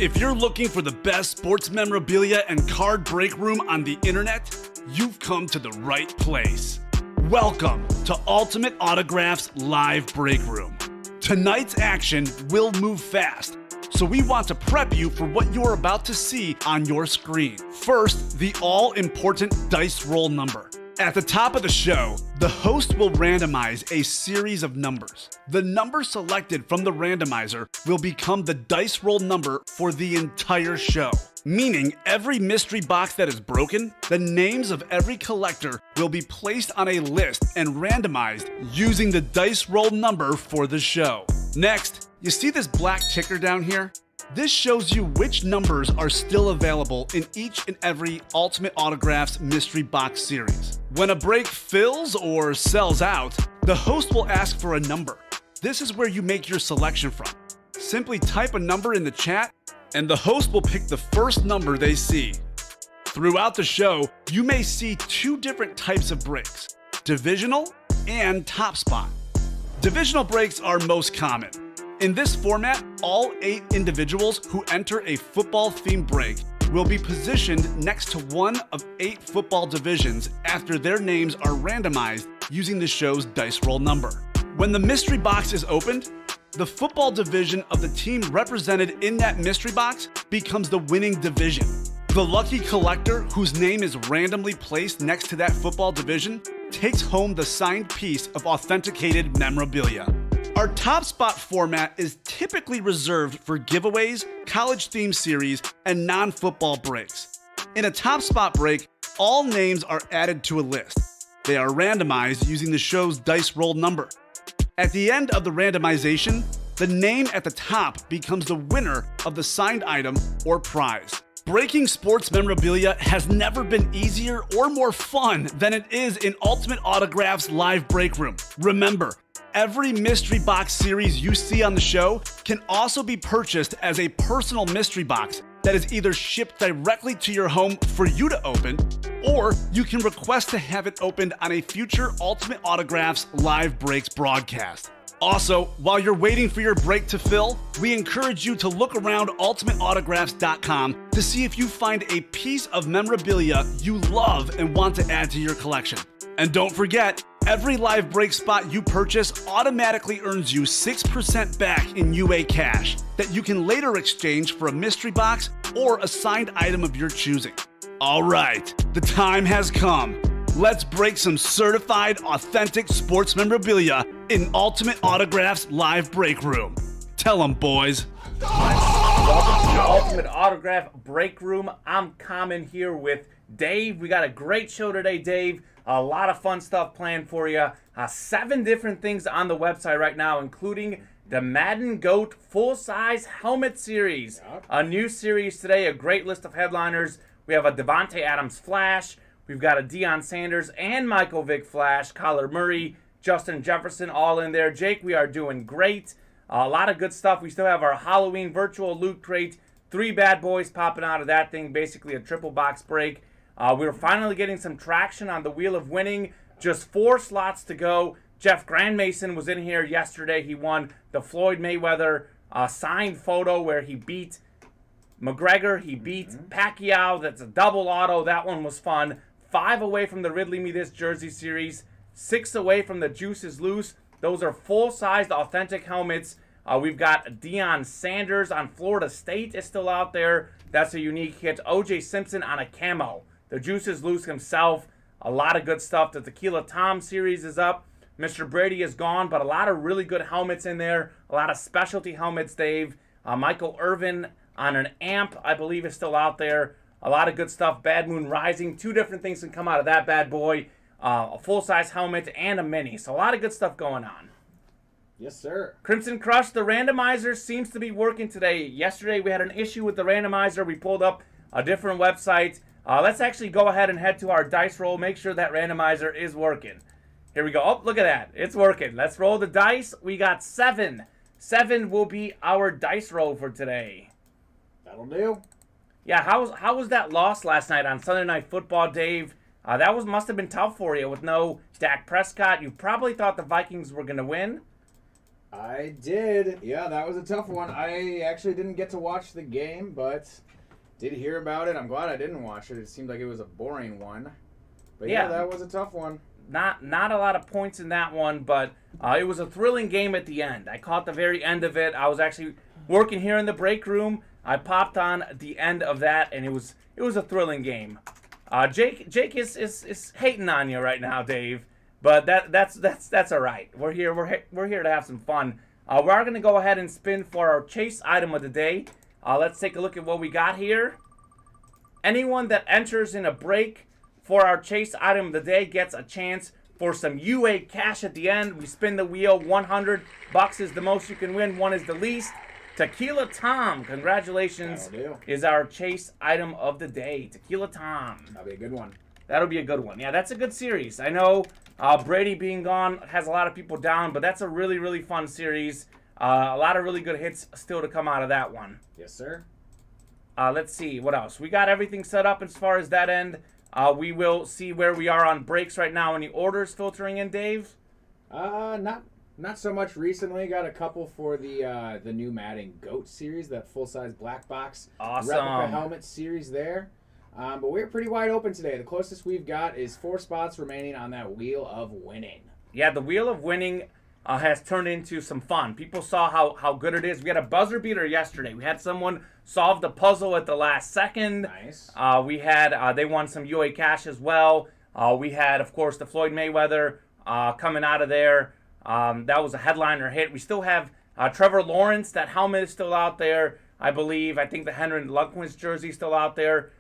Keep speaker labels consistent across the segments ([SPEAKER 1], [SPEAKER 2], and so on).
[SPEAKER 1] If you're looking for the best sports memorabilia and card break room on the internet, you've come to the right place. Welcome to Ultimate Autographs Live Break Room. Tonight's action will move fast, so we want to prep you for what you're about to see on your screen. First, the all-important dice roll number. At the top of the show, the host will randomize a series of numbers. The number selected from the randomizer will become the dice roll number for the entire show. Meaning every mystery box that is broken, the names of every collector will be placed on a list and randomized using the dice roll number for the show. Next, you see this black ticker down here? This shows you which numbers are still available in each and every Ultimate Autographs mystery box series. When a break fills or sells out, the host will ask for a number. This is where you make your selection from. Simply type a number in the chat, and the host will pick the first number they see. Throughout the show, you may see two different types of breaks: divisional and top spot. Divisional breaks are most common. In this format, all 8 individuals who enter a football-themed break will be positioned next to one of 8 football divisions after their names are randomized using the show's dice roll number. When the mystery box is opened, the football division of the team represented in that mystery box becomes the winning division. The lucky collector whose name is randomly placed next to that football division takes home the signed piece of authenticated memorabilia. Our top spot format is typically reserved for giveaways, college-themed series, and non-football breaks. In a top spot break, all names are added to a list. They are randomized using the show's dice roll number. At the end of the randomization, the name at the top becomes the winner of the signed item or prize. Breaking sports memorabilia has never been easier or more fun than it is in Ultimate Autographs Live Break Room. Remember, every mystery box series you see on the show can also be purchased as a personal mystery box that is either shipped directly to your home for you to open, or you can request to have it opened on a future Ultimate Autographs Live Breaks broadcast. Also, while you're waiting for your break to fill, we encourage you to look around ultimateautographs.com to see if you find a piece of memorabilia you love and want to add to your collection. And don't forget, every live break spot you purchase automatically earns you 6% back in UA cash that you can later exchange for a mystery box or a signed item of your choosing. All right, the time has come. Let's break some certified, authentic sports memorabilia in Ultimate Autographs Live Break Room. Tell them, boys.
[SPEAKER 2] Welcome to the Ultimate Autograph Break Room. I'm Kamen here with Dave. We got a great show today, Dave. A lot of fun stuff planned for you. 7 different things on the website right now, including the Madden GOAT full-size helmet series. A new series today, a great list of headliners. We have a Devontae Adams Flash. We've got a Deion Sanders and Michael Vick Flash, Kyler Murray, Justin Jefferson, all in there. Jake, we are doing great. A lot of good stuff. We still have our Halloween virtual loot crate. 3 bad boys popping out of that thing, basically a triple box break. We're finally getting some traction on the Wheel of Winning. Just 4 slots to go. Jeff Grandmason was in here yesterday. He won the Floyd Mayweather signed photo where he beat McGregor. He beat Pacquiao. That's a double auto. That one was fun. 5 away from the Ridley Me This jersey series. 6 away from the Juice is Loose. Those are full-sized authentic helmets. We've got Deion Sanders on Florida State is still out there. That's a unique hit. O.J. Simpson on a camo. The Juice is Loose himself. A lot of good stuff. The Tequila Tom series is up. Mr. Brady is gone, but a lot of really good helmets in there. A lot of specialty helmets, Dave. Michael Irvin on an amp, I believe, is still out there. A lot of good stuff. Bad Moon Rising. 2 different things can come out of that bad boy. A full-size helmet and a mini. So a lot of good stuff going on.
[SPEAKER 3] Yes, sir.
[SPEAKER 2] Crimson Crush, the randomizer seems to be working today. Yesterday we had an issue with the randomizer. We pulled up a different website. Let's actually go ahead and head to our dice roll. Make sure that randomizer is working. Here we go. Oh, look at that. It's working. Let's roll the dice. We got 7. 7 will be our dice roll for today.
[SPEAKER 3] That'll do.
[SPEAKER 2] Yeah, how was that loss last night on Sunday Night Football, Dave? That must have been tough for you with no Dak Prescott. You probably thought the Vikings were going to win.
[SPEAKER 3] I did. Yeah, that was a tough one. I actually didn't get to watch the game, but did hear about it. I'm glad I didn't watch it. It seemed like it was a boring one. But yeah, that was a tough one.
[SPEAKER 2] Not a lot of points in that one, but it was a thrilling game at the end. I caught the very end of it. I was actually working here in the break room. I popped on the end of that, and it was a thrilling game. Jake is hating on you right now, Dave, but that's all right. We're here to have some fun. We are going to go ahead and spin for our chase item of the day. Let's take a look at what we got here. Anyone that enters in a break for our chase item of the day gets a chance for some UA cash at the end. We spin the wheel. $100 is the most you can win. 1 is the least. Tequila Tom, congratulations, is our chase item of the day. Tequila Tom.
[SPEAKER 3] That'll be a good one.
[SPEAKER 2] That'll be a good one. Yeah, that's a good series. I know Brady being gone has a lot of people down, but that's a really, really fun series. A lot of really good hits still to come out of that one.
[SPEAKER 3] Yes, sir.
[SPEAKER 2] Let's see. What else? We got everything set up as far as that end. We will see where we are on breaks right now. Any orders filtering in, Dave?
[SPEAKER 3] Not so much recently. Got a couple for the new Madden GOAT series, that full-size black box replica helmet series there. But we're pretty wide open today. The closest we've got is 4 spots remaining on that Wheel of Winning.
[SPEAKER 2] Yeah, the Wheel of Winning has turned into some fun. People saw how good it is. We had a buzzer beater yesterday. We had someone solve the puzzle at the last second.
[SPEAKER 3] Nice.
[SPEAKER 2] We had they won some UA cash as well. We had, of course, the Floyd Mayweather coming out of there. That was a headliner hit. We still have Trevor Lawrence. That helmet is still out there, I believe. I think the Henry Lundqvist jersey is still out there.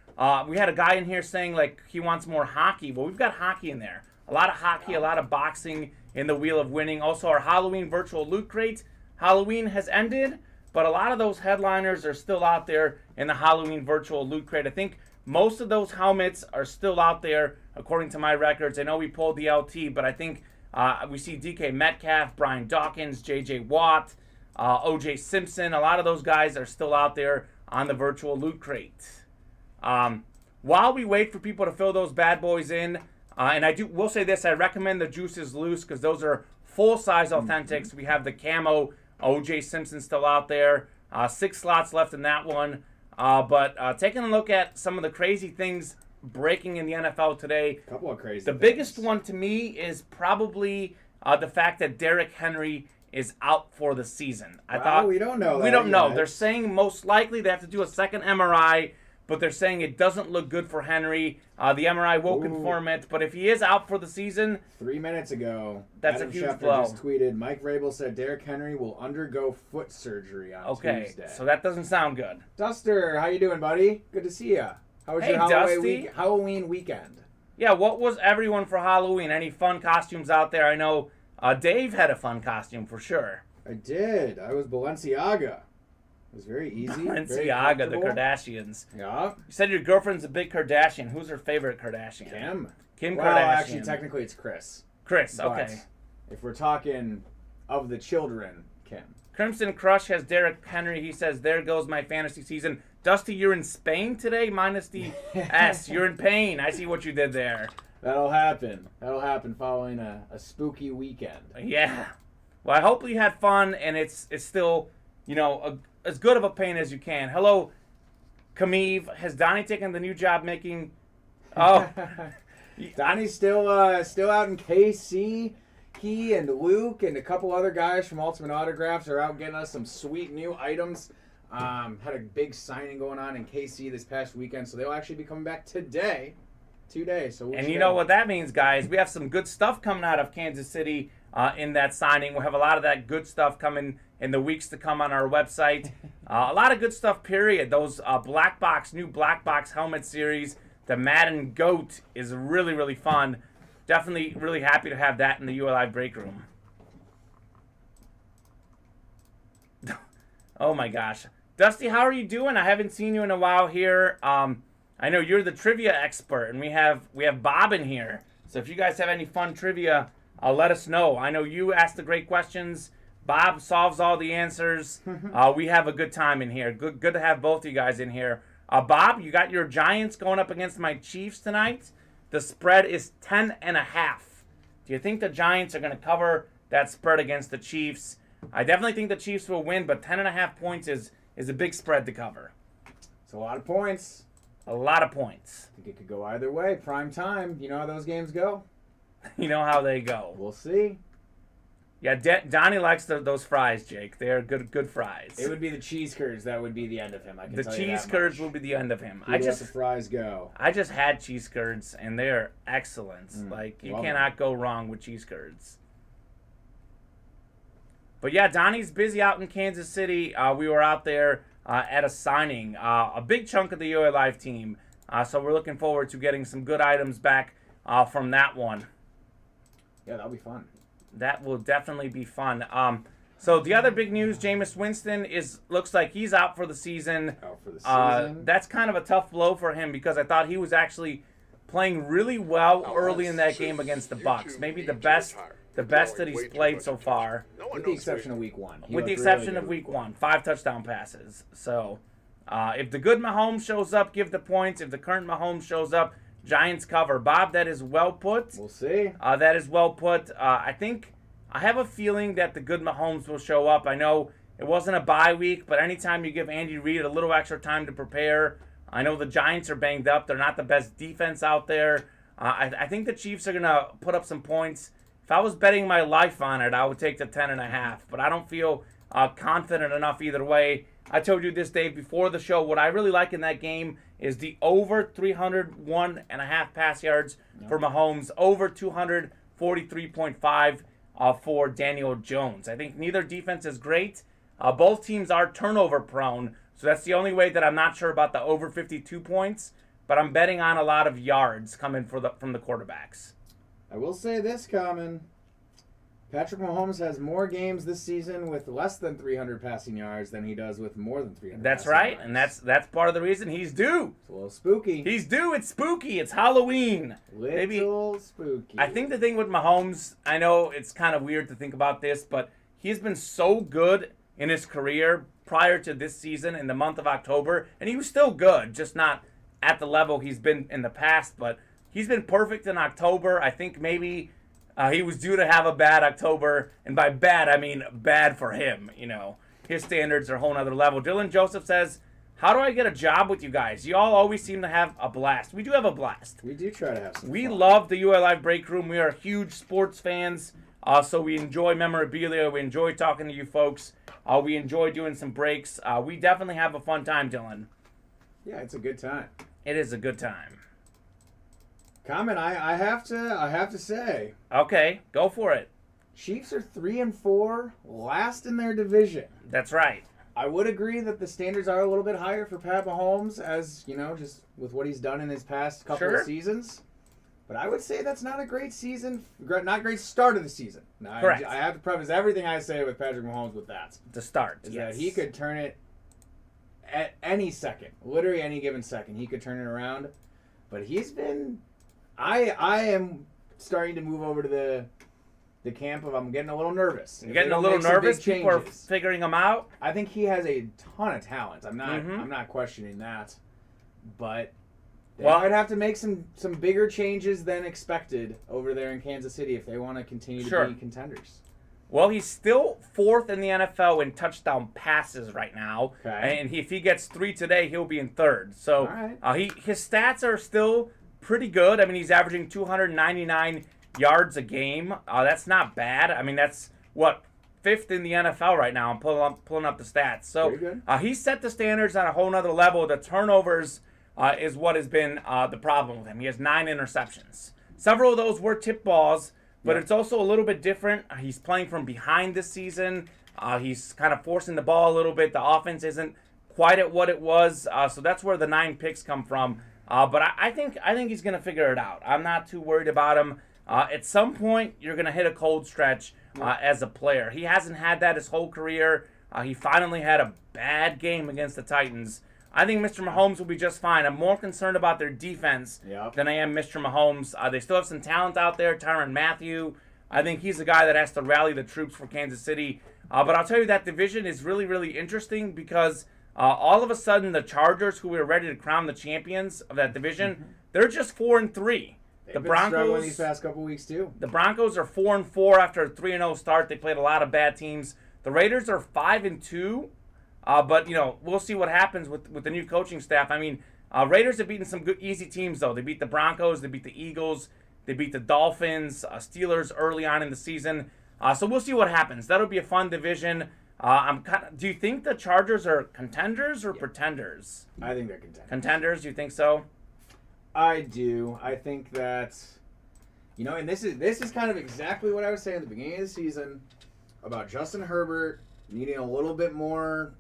[SPEAKER 2] We had a guy in here saying, like, he wants more hockey. Well, we've got hockey in there. A lot of hockey, a lot of boxing in the Wheel of Winning. Also, our Halloween virtual loot crate. Halloween has ended, but a lot of those headliners are still out there in the Halloween virtual loot crate. I think most of those helmets are still out there, according to my records. I know we pulled the LT, but I think we see DK Metcalf, Brian Dawkins, JJ Watt, OJ Simpson. A lot of those guys are still out there on the virtual loot crate. While we wait for people to fill those bad boys in, and will say this, I recommend the Juices Loose because those are full-size authentics. We have the camo OJ Simpson still out there. 6 slots left in that one. But taking a look at some of the crazy things breaking in the NFL today.
[SPEAKER 3] A couple of crazy
[SPEAKER 2] The
[SPEAKER 3] things.
[SPEAKER 2] biggest one to me is probably the fact that Derrick Henry is out for the season. I thought
[SPEAKER 3] we don't know that
[SPEAKER 2] We don't know.
[SPEAKER 3] yet.
[SPEAKER 2] They're saying most likely they have to do a second MRI, but they're saying it doesn't look good for Henry. The MRI will confirm it, but if he is out for the season,
[SPEAKER 3] 3 minutes ago,
[SPEAKER 2] that's
[SPEAKER 3] Adam
[SPEAKER 2] a huge
[SPEAKER 3] Schefter
[SPEAKER 2] blow.
[SPEAKER 3] just tweeted, Mike Vrabel said Derrick Henry will undergo foot surgery on Tuesday.
[SPEAKER 2] So that doesn't sound good.
[SPEAKER 3] Duster, how you doing, buddy? Good to see ya. How was
[SPEAKER 2] Hey,
[SPEAKER 3] your
[SPEAKER 2] Dusty.
[SPEAKER 3] Halloween weekend?
[SPEAKER 2] Yeah, what was everyone for Halloween? Any fun costumes out there? I know Dave had a fun costume for sure.
[SPEAKER 3] I did. I was Balenciaga. It was very easy.
[SPEAKER 2] Balenciaga, the Kardashians.
[SPEAKER 3] Yeah.
[SPEAKER 2] You said your girlfriend's a big Kardashian. Who's her favorite Kardashian? Kim
[SPEAKER 3] Well,
[SPEAKER 2] Kardashian.
[SPEAKER 3] actually, technically it's Chris.
[SPEAKER 2] Chris,
[SPEAKER 3] But
[SPEAKER 2] okay.
[SPEAKER 3] if we're talking of the children, Kim.
[SPEAKER 2] Crimson Crush has Derrick Henry. He says, there goes my fantasy season. Dusty, you're in Spain today? Minus the S. You're in pain. I see what you did there.
[SPEAKER 3] That'll happen. That'll happen following a spooky weekend.
[SPEAKER 2] Yeah. Well, I hope you had fun, and it's still, as good of a pain as you can. Hello, Kameev. Has Donnie taken the new job making... Oh.
[SPEAKER 3] Donnie's still out in KC. He and Luke and a couple other guys from Ultimate Autographs are out getting us some sweet new items. Had a big signing going on in KC this past weekend, so they'll actually be coming back today. 2 days. So
[SPEAKER 2] and you know what that means, guys. We have some good stuff coming out of Kansas City in that signing. We'll have a lot of that good stuff coming in the weeks to come on our website. A lot of good stuff, period. Those new black box helmet series, the Madden GOAT is really, really fun. Definitely really happy to have that in the ULI break room. Oh my gosh. Dusty, how are you doing? I haven't seen you in a while here. I know you're the trivia expert, and we have Bob in here. So if you guys have any fun trivia, let us know. I know you ask the great questions. Bob solves all the answers. We have a good time in here. Good to have both of you guys in here. Bob, you got your Giants going up against my Chiefs tonight. The spread is 10.5. Do you think the Giants are going to cover that spread against the Chiefs? I definitely think the Chiefs will win, but 10.5 points is a big spread to cover.
[SPEAKER 3] It's a lot of points.
[SPEAKER 2] A lot of points.
[SPEAKER 3] I think it could go either way. Prime time. You know how those games go?
[SPEAKER 2] You know how they go.
[SPEAKER 3] We'll see.
[SPEAKER 2] Yeah, Donnie likes those fries, Jake. They are good fries.
[SPEAKER 3] It would be the cheese curds that would be the end of him. I can
[SPEAKER 2] The
[SPEAKER 3] tell you
[SPEAKER 2] cheese
[SPEAKER 3] that
[SPEAKER 2] curds
[SPEAKER 3] much.
[SPEAKER 2] will be the end of him.
[SPEAKER 3] He'd let the fries go.
[SPEAKER 2] I just had cheese curds, and they're excellent. Like, you
[SPEAKER 3] love
[SPEAKER 2] cannot go wrong with cheese curds. But yeah, Donnie's busy out in Kansas City. We were out there at a signing. A big chunk of the UA Live team. So we're looking forward to getting some good items back from that one.
[SPEAKER 3] Yeah, that'll be fun.
[SPEAKER 2] That will definitely be fun. So the other big news, Jameis Winston looks like he's out for the season.
[SPEAKER 3] Out for the season.
[SPEAKER 2] That's kind of a tough blow for him because I thought he was actually playing really well early in that game against the Bucs. Maybe the best that he's played so far.
[SPEAKER 3] With the exception of week 1.
[SPEAKER 2] With the exception of week 1. 5 touchdown passes. So if the good Mahomes shows up, give the points. If the current Mahomes shows up, Giants cover. Bob, that is well put.
[SPEAKER 3] We'll see.
[SPEAKER 2] That is well put. I have a feeling that the good Mahomes will show up. I know it wasn't a bye week, but anytime you give Andy Reid a little extra time to prepare, I know the Giants are banged up. They're not the best defense out there. I think the Chiefs are going to put up some points. If I was betting my life on it, I would take the 10.5, but I don't feel confident enough either way. I told you this, Dave, before the show. What I really like in that game is the over 301.5 pass yards for Mahomes, over 243.5 for Daniel Jones. I think neither defense is great. Both teams are turnover prone, so that's the only way that I'm not sure about the over 52 points, but I'm betting on a lot of yards coming from the quarterbacks.
[SPEAKER 3] I will say this, Kamen. Patrick Mahomes has more games this season with less than 300 passing yards than he does with more than 300.
[SPEAKER 2] That's
[SPEAKER 3] passing
[SPEAKER 2] right,
[SPEAKER 3] yards.
[SPEAKER 2] and that's part of the reason he's due.
[SPEAKER 3] It's a little spooky.
[SPEAKER 2] He's due. It's spooky. It's Halloween.
[SPEAKER 3] Little spooky.
[SPEAKER 2] I think the thing with Mahomes, I know it's kind of weird to think about this, but he's been so good in his career prior to this season in the month of October, and he was still good, just not at the level he's been in the past, but he's been perfect in October. I think maybe he was due to have a bad October, and by bad, I mean bad for him. You know, his standards are a whole nother level. Dylan Joseph says, how do I get a job with you guys? You all always seem to have a blast. We do have a blast.
[SPEAKER 3] We do try to have some
[SPEAKER 2] We
[SPEAKER 3] fun.
[SPEAKER 2] love the UA Live Break Room. We are huge sports fans, so we enjoy memorabilia. We enjoy talking to you folks. We enjoy doing some breaks. We definitely have a fun time, Dylan.
[SPEAKER 3] Yeah, it's a good time.
[SPEAKER 2] It is a good time.
[SPEAKER 3] Kamen, I have to say,
[SPEAKER 2] Okay, go for it.
[SPEAKER 3] Chiefs are 3-4, last in their division.
[SPEAKER 2] That's right.
[SPEAKER 3] I would agree that the standards are a little bit higher for Pat Mahomes, as you know, just with what he's done in his past couple
[SPEAKER 2] Sure.
[SPEAKER 3] of seasons. But I would say that's not a great season, not a great start of the season. Now,
[SPEAKER 2] Correct.
[SPEAKER 3] I have to preface everything I say with Patrick Mahomes with that.
[SPEAKER 2] The start.
[SPEAKER 3] Is
[SPEAKER 2] Yes.
[SPEAKER 3] that he could turn it at any second, literally any given second, he could turn it around. But he's been, I am starting to move over to the camp of I'm getting a little nervous.
[SPEAKER 2] You're
[SPEAKER 3] If
[SPEAKER 2] getting
[SPEAKER 3] they
[SPEAKER 2] a
[SPEAKER 3] don't
[SPEAKER 2] little
[SPEAKER 3] make some big
[SPEAKER 2] nervous. People are
[SPEAKER 3] changes.
[SPEAKER 2] figuring him out.
[SPEAKER 3] I think he has a ton of talent. I'm not
[SPEAKER 2] Mhm.
[SPEAKER 3] I'm not questioning that, but they
[SPEAKER 2] Well-
[SPEAKER 3] might have to make some bigger changes than expected over there in Kansas City if they want to continue to
[SPEAKER 2] Sure.
[SPEAKER 3] be contenders.
[SPEAKER 2] Well, he's still fourth in the NFL in touchdown passes right now.
[SPEAKER 3] Okay.
[SPEAKER 2] And if he gets 3 today, he'll be in third. So
[SPEAKER 3] All right.
[SPEAKER 2] his stats are still pretty good. I mean, he's averaging 299 yards a game. That's not bad. I mean, that's, fifth in the NFL right now. I'm pulling up the stats. So
[SPEAKER 3] Very good.
[SPEAKER 2] he set the standards on a whole nother level. The turnovers is what has been the problem with him. He has 9 interceptions. Several of those were tip balls. But
[SPEAKER 3] Yeah.
[SPEAKER 2] it's also a little bit different. He's playing from behind this season. He's kind of forcing the ball a little bit. The offense isn't quite at what it was. So that's where the 9 picks come from. But I think he's going to figure it out. I'm not too worried about him. At some point, you're going to hit a cold stretch as a player. He hasn't had that his whole career. He finally had a bad game against the Titans. I think Mr. Mahomes will be just fine. I'm more concerned about their defense
[SPEAKER 3] Yep.
[SPEAKER 2] than I am Mr. Mahomes. They still have some talent out there. Tyrann Mathieu, I think he's the guy that has to rally the troops for Kansas City. But I'll tell you, that division is really, really interesting because all of a sudden the Chargers, who we were ready to crown the champions of that division, they're just 4-3.
[SPEAKER 3] They've
[SPEAKER 2] The
[SPEAKER 3] been struggling
[SPEAKER 2] Broncos,
[SPEAKER 3] these past couple weeks too.
[SPEAKER 2] the Broncos are 4-4 after a 3-0 start. They played a lot of bad teams. The Raiders are 5-2, but we'll see what happens with the new coaching staff. I mean, Raiders have beaten some good easy teams though. They beat the Broncos, they beat the Eagles, they beat the Dolphins, Steelers early on in the season. So we'll see what happens. That'll be a fun division. Do you think the Chargers are contenders or pretenders?
[SPEAKER 3] I think they're contenders.
[SPEAKER 2] Contenders? You think so?
[SPEAKER 3] I do. I think that, and this is kind of exactly what I was saying at the beginning of the season about Justin Herbert needing a little bit more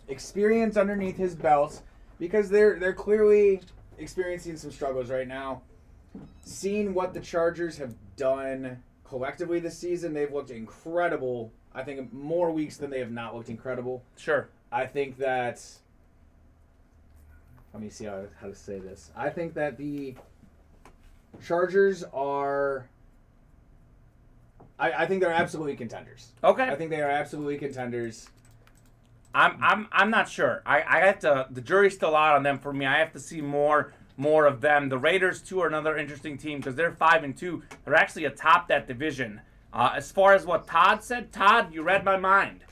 [SPEAKER 3] experience underneath his belt, because they're clearly experiencing some struggles right now. Seeing what the Chargers have done collectively this season, they've looked incredible. I think more weeks than they have not looked incredible.
[SPEAKER 2] Sure.
[SPEAKER 3] I think that... Let me see how to say this. I think that the Chargers are... I think they're absolutely contenders.
[SPEAKER 2] Okay.
[SPEAKER 3] I think they are absolutely contenders.
[SPEAKER 2] I'm not sure. I have to... The jury's still out on them for me. I have to see more of them. The Raiders, too, are another interesting team because they're 5-2. They're actually atop that division. As far as what Todd said, Todd, you read my mind.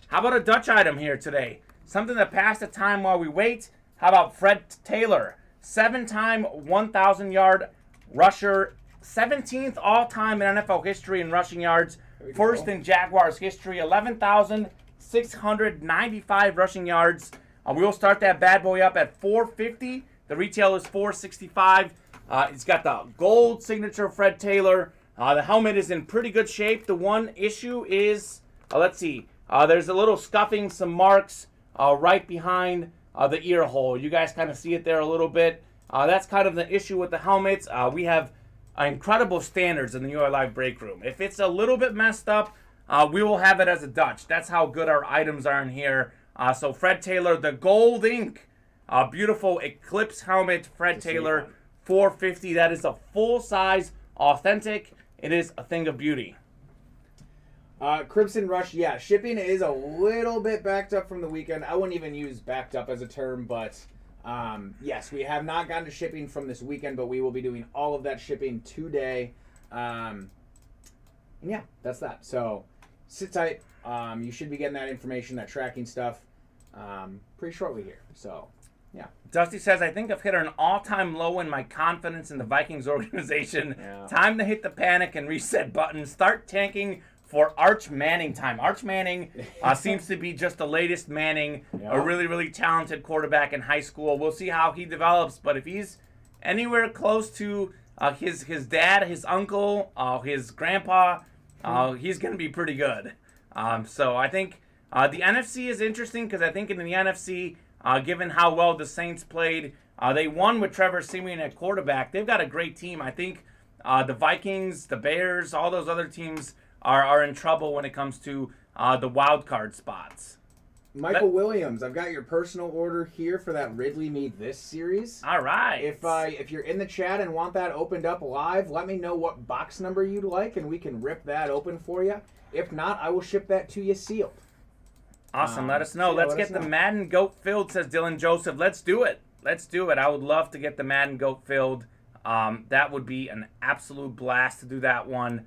[SPEAKER 2] How about a Dutch item here today? Something that passed the time while we wait. How about Fred Taylor? 7-time 1,000-yard rusher. 17th all-time in NFL history in rushing yards. First in Jaguars history. 11,695 rushing yards. We will start that bad boy up at $450. The retail is $465. It's got the gold signature of Fred Taylor. The helmet is in pretty good shape. The one issue is, let's see, there's a little scuffing, some marks right behind the ear hole. You guys kind of see it there a little bit. That's kind of the issue with the helmets. We have incredible standards in the UI Live break room. If it's a little bit messed up, we will have it as a Dutch. That's how good our items are in here. So Fred Taylor, the gold ink, beautiful Eclipse helmet, Fred Taylor, $450. That is a full-size, authentic. It is a thing of beauty.
[SPEAKER 3] Crimson Rush, yeah, shipping is a little bit backed up from the weekend. I wouldn't even use backed up as a term, but yes, we have not gotten to shipping from this weekend, but we will be doing all of that shipping today. And yeah, that's that. So sit tight. You should be getting that information, that tracking stuff, pretty shortly here. So yeah.
[SPEAKER 2] Dusty says, I think I've hit an all-time low in my confidence in the Vikings organization.
[SPEAKER 3] Yeah.
[SPEAKER 2] Time to hit the panic and reset button. Start tanking for Arch Manning time. Arch Manning seems to be just the latest Manning, a really, really talented quarterback in high school. We'll see how he develops, but if he's anywhere close to his dad, his uncle, his grandpa, he's going to be pretty good. So I think the NFC is interesting because I think in the NFC, given how well the Saints played, they won with Trevor Siemian at quarterback. They've got a great team. I think the Vikings, the Bears, all those other teams are in trouble when it comes to the wild card spots.
[SPEAKER 3] Michael Williams, I've got your personal order here for that Ridley Me This series.
[SPEAKER 2] All right.
[SPEAKER 3] If you're in the chat and want that opened up live, let me know what box number you'd like, and we can rip that open for you. If not, I will ship that to you sealed.
[SPEAKER 2] Awesome. Let us know. Let's get the Madden Goat filled, says Dylan Joseph. Let's do it. Let's do it. I would love to get the Madden Goat filled. That would be an absolute blast to do that one.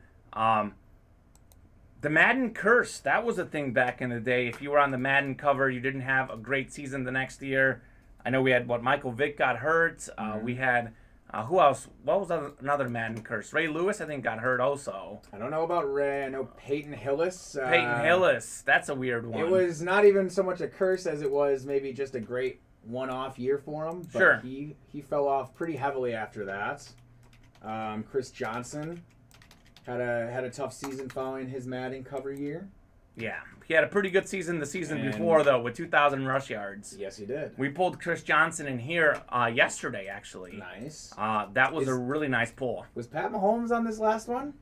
[SPEAKER 2] The Madden Curse, that was a thing back in the day. If you were on the Madden cover, you didn't have a great season the next year. I know we had, Michael Vick got hurt. We had, who else? What was another Madden Curse? Ray Lewis, I think, got hurt also.
[SPEAKER 3] I don't know about Ray. I know Peyton Hillis.
[SPEAKER 2] Peyton Hillis. That's a weird one.
[SPEAKER 3] It was not even so much a curse as it was maybe just a great one-off year for him. But
[SPEAKER 2] sure.
[SPEAKER 3] He fell off pretty heavily after that. Chris Johnson had a tough season following his Madden cover year.
[SPEAKER 2] Yeah, he had a pretty good season the season before, though, with 2,000 rush yards.
[SPEAKER 3] Yes, he did.
[SPEAKER 2] We pulled Chris Johnson in here yesterday, actually.
[SPEAKER 3] Nice.
[SPEAKER 2] That was a really nice pull.
[SPEAKER 3] Was Pat Mahomes on this last one?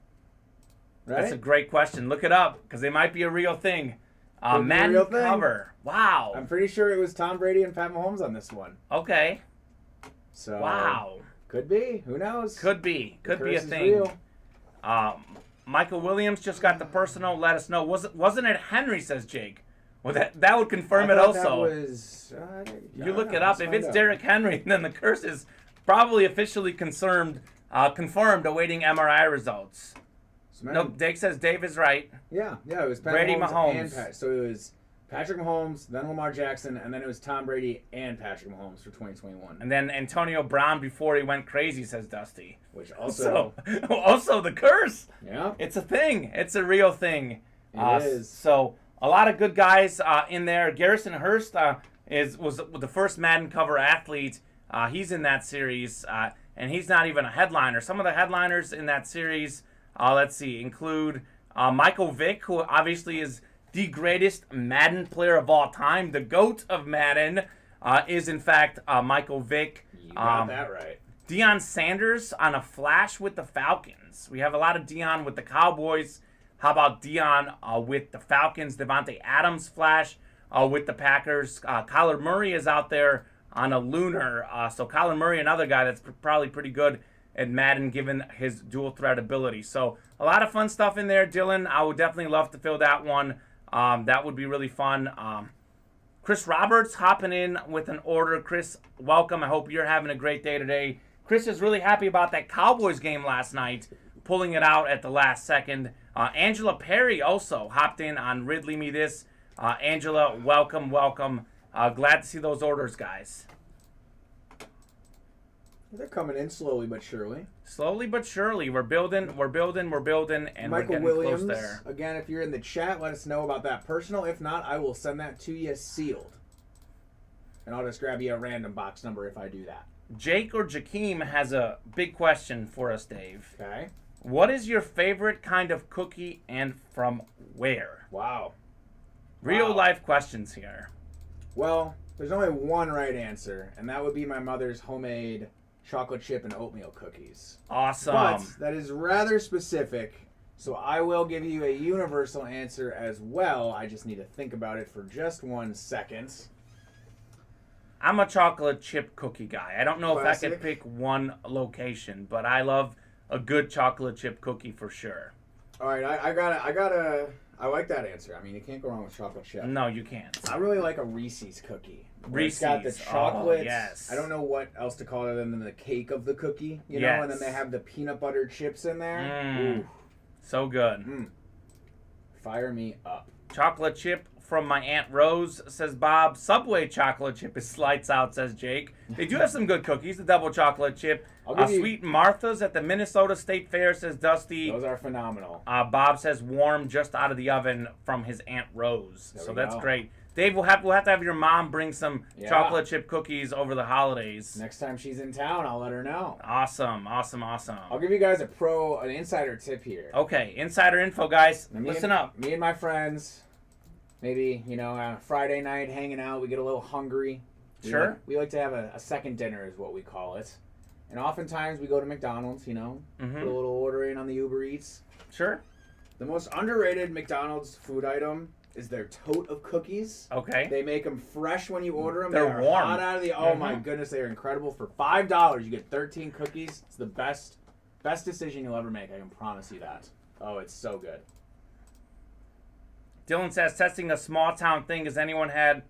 [SPEAKER 3] Right?
[SPEAKER 2] That's a great question. Look it up, because they might be a real thing. Madden cover. Wow.
[SPEAKER 3] I'm pretty sure it was Tom Brady and Pat Mahomes on this one.
[SPEAKER 2] Okay.
[SPEAKER 3] So.
[SPEAKER 2] Wow.
[SPEAKER 3] Could be. Who knows?
[SPEAKER 2] Could be. Could be a thing.
[SPEAKER 3] Real.
[SPEAKER 2] Michael Williams just got the personal. Let us know. Wasn't it Henry? Says Jake. Well, that would confirm it also.
[SPEAKER 3] That was,
[SPEAKER 2] you look it up. If it's Derrick Henry, then the curse is probably officially confirmed, awaiting MRI results. Nope, Dake says Dave is right.
[SPEAKER 3] Yeah, it was
[SPEAKER 2] Brady Mahomes.
[SPEAKER 3] and so it was Patrick Mahomes, then Lamar Jackson, and then it was Tom Brady and Patrick Mahomes for 2021.
[SPEAKER 2] And then Antonio Brown before he went crazy, says Dusty.
[SPEAKER 3] Which also...
[SPEAKER 2] also the curse.
[SPEAKER 3] Yeah.
[SPEAKER 2] It's a thing. It's a real thing.
[SPEAKER 3] It is.
[SPEAKER 2] So a lot of good guys in there. Garrison Hurst was the first Madden cover athlete. He's in that series, and he's not even a headliner. Some of the headliners in that series, let's see, include Michael Vick, who obviously is the greatest Madden player of all time. The GOAT of Madden is, in fact, Michael Vick.
[SPEAKER 3] You got that right.
[SPEAKER 2] Deion Sanders on a flash with the Falcons. We have a lot of Deion with the Cowboys. How about Deion with the Falcons? Devontae Adams flash with the Packers. Kyler Murray is out there on a lunar. So Kyler Murray, another guy that's probably pretty good at Madden given his dual threat ability. So a lot of fun stuff in there, Dylan. I would definitely love to fill that one. That would be really fun. Chris Roberts hopping in with an order. Chris, welcome. I hope you're having a great day today. Chris is really happy about that Cowboys game last night, pulling it out at the last second. Angela Perry also hopped in on Ridley Me This. Angela, welcome. Glad to see those orders, guys.
[SPEAKER 3] They're coming in slowly but surely.
[SPEAKER 2] Slowly but surely. We're building, and
[SPEAKER 3] Michael
[SPEAKER 2] we're getting
[SPEAKER 3] Williams,
[SPEAKER 2] close there.
[SPEAKER 3] Again, if you're in the chat, let us know about that personal. If not, I will send that to you sealed. And I'll just grab you a random box number if I do that.
[SPEAKER 2] Jake or Jakeem has a big question for us, Dave.
[SPEAKER 3] Okay.
[SPEAKER 2] What is your favorite kind of cookie and from where?
[SPEAKER 3] Wow.
[SPEAKER 2] Real life questions here.
[SPEAKER 3] Well, there's only one right answer, and that would be my mother's homemade chocolate chip and oatmeal cookies.
[SPEAKER 2] Awesome.
[SPEAKER 3] But that is rather specific, so I will give you a universal answer as well. I just need to think about it for just 1 second.
[SPEAKER 2] I'm a chocolate chip cookie guy. I don't know if I
[SPEAKER 3] Classic.
[SPEAKER 2] could pick one location, but I love a good chocolate chip cookie for sure.
[SPEAKER 3] All right, I like that answer. I mean, you can't go wrong with chocolate chip.
[SPEAKER 2] No, you can't.
[SPEAKER 3] I really like a Reese's cookie. Where
[SPEAKER 2] Reese's.
[SPEAKER 3] It's got the chocolate.
[SPEAKER 2] Oh, yes.
[SPEAKER 3] I don't know what else to call it other than the cake of the cookie, you know,
[SPEAKER 2] Yes.
[SPEAKER 3] and then they have the peanut butter chips in there. Ooh,
[SPEAKER 2] So good.
[SPEAKER 3] fire me up.
[SPEAKER 2] Chocolate chip from my Aunt Rose, says Bob. Subway chocolate chip is lights out, says Jake. They do have some good cookies, the double chocolate chip.
[SPEAKER 3] I'll give you-
[SPEAKER 2] Sweet Martha's at the Minnesota State Fair, says Dusty.
[SPEAKER 3] Those are phenomenal.
[SPEAKER 2] Bob says warm just out of the oven from his Aunt Rose.
[SPEAKER 3] There
[SPEAKER 2] So
[SPEAKER 3] we
[SPEAKER 2] that's
[SPEAKER 3] go.
[SPEAKER 2] great. Dave, we'll have to have your mom bring some
[SPEAKER 3] Yeah.
[SPEAKER 2] chocolate chip cookies over the holidays.
[SPEAKER 3] Next time she's in town, I'll let her know.
[SPEAKER 2] Awesome.
[SPEAKER 3] I'll give you guys an insider tip here.
[SPEAKER 2] Okay, insider info, guys.
[SPEAKER 3] Now,
[SPEAKER 2] Listen up.
[SPEAKER 3] Me and my friends, maybe, on a Friday night hanging out, we get a little hungry.
[SPEAKER 2] Sure.
[SPEAKER 3] We like to have a second dinner is what we call it. And oftentimes we go to McDonald's, put a little order in on the Uber Eats.
[SPEAKER 2] Sure.
[SPEAKER 3] The most underrated McDonald's food item is their tote of cookies.
[SPEAKER 2] Okay.
[SPEAKER 3] They make them fresh when you order them.
[SPEAKER 2] They're
[SPEAKER 3] They are
[SPEAKER 2] warm.
[SPEAKER 3] hot out of the... Oh my goodness, they are incredible. For $5, you get 13 cookies. It's the best decision you'll ever make. I can promise you that. Oh, it's so good.
[SPEAKER 2] Dylan says, testing a small town thing. Has anyone had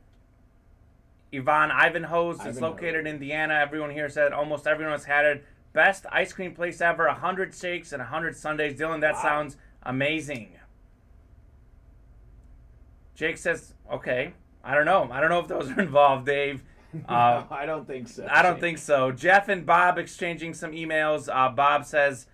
[SPEAKER 2] Yvonne Ivanhoe's? It's
[SPEAKER 3] Ivanhoe.
[SPEAKER 2] located in Indiana. Everyone here said almost everyone has had it. Best ice cream place ever. 100 shakes and 100 sundaes. Dylan, that sounds amazing. Jake says, okay. I don't know. I don't know if those are involved, Dave.
[SPEAKER 3] No, I don't think so.
[SPEAKER 2] I don't think so. Jeff and Bob exchanging some emails. Bob says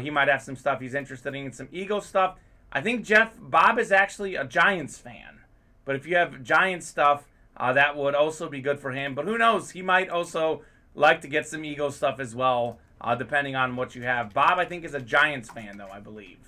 [SPEAKER 2] he might have some stuff he's interested in, some Eagle stuff. I think Bob is actually a Giants fan. But if you have Giants stuff, that would also be good for him. But who knows? He might also like to get some Eagle stuff as well, depending on what you have. Bob, I think, is a Giants fan, though, I believe.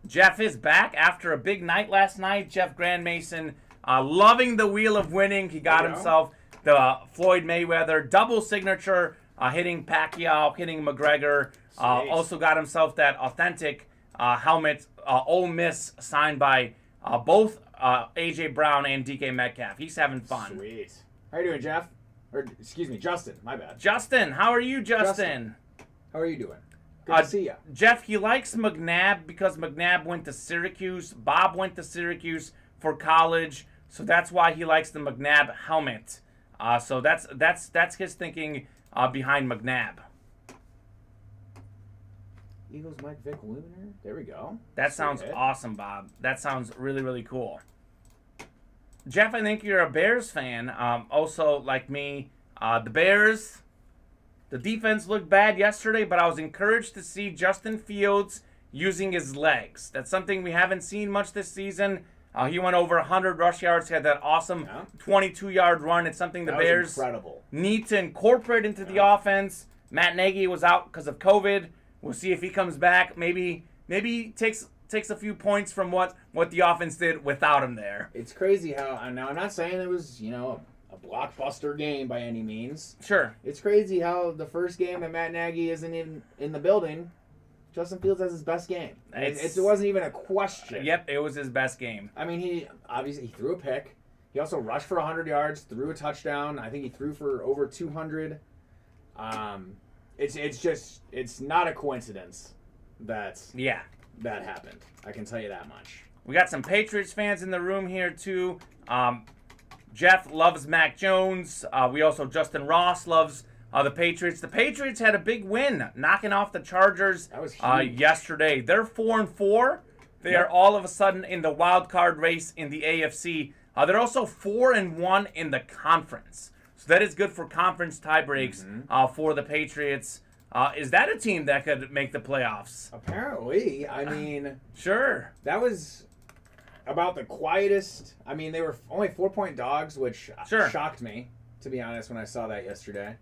[SPEAKER 2] Jeff is back after a big night last night. Jeff Grandmason loving the wheel of winning. He got himself the Floyd Mayweather double signature, hitting Pacquiao, hitting McGregor. Also got himself that authentic helmet, Ole Miss, signed by both A.J. Brown and D.K. Metcalf. He's having fun.
[SPEAKER 3] Sweet. How are you doing, Jeff? Or, excuse me, Justin. My bad.
[SPEAKER 2] Justin, how are you, Justin?
[SPEAKER 3] How are you doing? Good to see ya.
[SPEAKER 2] Jeff, he likes McNabb because McNabb went to Syracuse. Bob went to Syracuse for college, so that's why he likes the McNabb helmet. So that's his thinking behind McNabb.
[SPEAKER 3] Eagles, Mike Vick, Lunar. There we go.
[SPEAKER 2] That sounds
[SPEAKER 3] Sweet.
[SPEAKER 2] awesome, Bob. That sounds really, really cool. Jeff, I think you're a Bears fan. Also, like me, the Bears, the defense looked bad yesterday, but I was encouraged to see Justin Fields using his legs. That's something we haven't seen much this season. He went over 100 rush yards, had that awesome 22-yard run. It's something the Bears need to incorporate into the offense. Matt Nagy was out because of COVID. We'll see if he comes back. Maybe takes a few points from what the offense did without him there.
[SPEAKER 3] It's crazy how, now I'm not saying it was, a blockbuster game by any means.
[SPEAKER 2] Sure.
[SPEAKER 3] It's crazy how the first game that Matt Nagy isn't in the building, Justin Fields has his best game. It wasn't even a question.
[SPEAKER 2] Yep, it was his best game.
[SPEAKER 3] I mean, he threw a pick. He also rushed for 100 yards, threw a touchdown. I think he threw for over 200. It's not a coincidence that happened. I can tell you that much.
[SPEAKER 2] We got some Patriots fans in the room here too. Jeff loves Mac Jones. Justin Ross loves the Patriots. The Patriots had a big win, knocking off the Chargers yesterday. They're 4-4. They are all of a sudden in the wild card race in the AFC. They're also 4-1 in the conference. So that is good for conference tiebreaks for the Patriots. Is that a team that could make the playoffs?
[SPEAKER 3] Apparently. I mean,
[SPEAKER 2] sure.
[SPEAKER 3] That was about the quietest. I mean, they were only 4-point dogs, which shocked me, to be honest, when I saw that yesterday.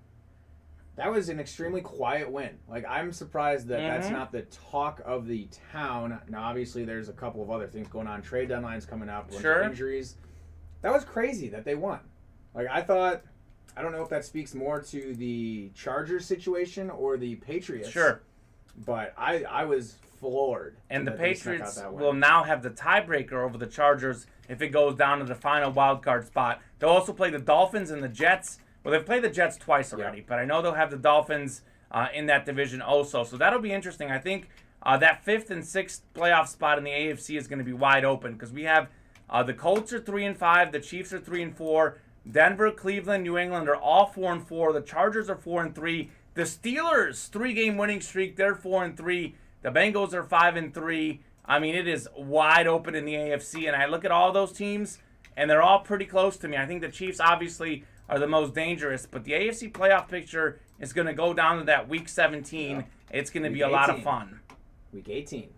[SPEAKER 3] That was an extremely quiet win. Like, I'm surprised that that's not the talk of the town. Now, obviously, there's a couple of other things going on. Trade deadlines coming up, injuries. That was crazy that they won. Like, I don't know if that speaks more to the Chargers situation or the Patriots.
[SPEAKER 2] Sure.
[SPEAKER 3] But I was floored.
[SPEAKER 2] And the Patriots will now have the tiebreaker over the Chargers if it goes down to the final wild card spot. They'll also play the Dolphins and the Jets. Well, they've played the Jets twice already, but I know they'll have the Dolphins in that division also. So that'll be interesting. I think that 5th and 6th playoff spot in the AFC is going to be wide open because we have the Colts are 3-5, the Chiefs are 3-4, Denver, Cleveland, New England are all 4-4. The Chargers are 4-3. The Steelers, 3-game winning streak, they're 4-3. The Bengals are 5-3. I mean, it is wide open in the AFC, and I look at all those teams, and they're all pretty close to me. I think the Chiefs obviously are the most dangerous, but the AFC playoff picture is going to go down to that Week 17. Yeah. It's going to be a lot of fun.
[SPEAKER 3] Week 18.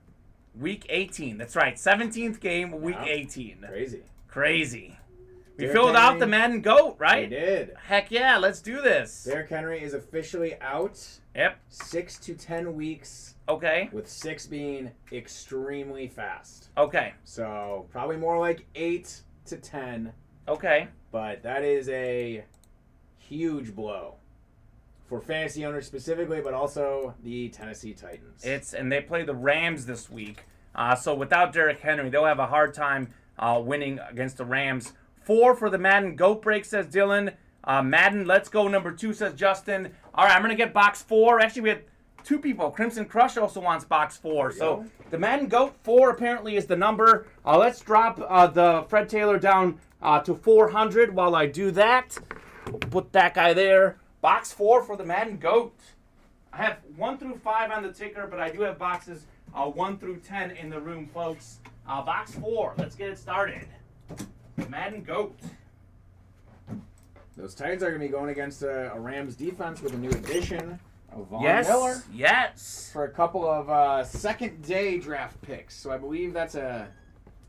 [SPEAKER 2] Week 18. That's right. 17th game, Week 18. Crazy. We filled out the Madden GOAT, right?
[SPEAKER 3] We did.
[SPEAKER 2] Heck yeah, let's do this.
[SPEAKER 3] Derrick Henry is officially out.
[SPEAKER 2] Yep.
[SPEAKER 3] 6 to 10 weeks.
[SPEAKER 2] Okay.
[SPEAKER 3] With 6 being extremely fast.
[SPEAKER 2] Okay.
[SPEAKER 3] So probably more like 8 to 10.
[SPEAKER 2] Okay.
[SPEAKER 3] But that is a huge blow for fantasy owners specifically, but also the Tennessee Titans.
[SPEAKER 2] And they play the Rams this week. So without Derrick Henry, they'll have a hard time winning against the Rams. 4 for the Madden GOAT break, says Dylan. Madden, let's go. Number 2, says Justin. All right, I'm going to get box 4. Actually, we had 2 people. Crimson Crush also wants box 4. So the Madden GOAT 4 apparently is the number. Let's drop the Fred Taylor down to 400 while I do that. We'll put that guy there. Box 4 for the Madden GOAT. I have 1 through 5 on the ticker, but I do have boxes 1 through 10 in the room, folks. Box 4. Let's get it started. Madden GOAT.
[SPEAKER 3] Those Titans are going to be going against a Rams defense with a new addition of Von Miller.
[SPEAKER 2] Yes.
[SPEAKER 3] For a couple of second-day draft picks. So I believe that's a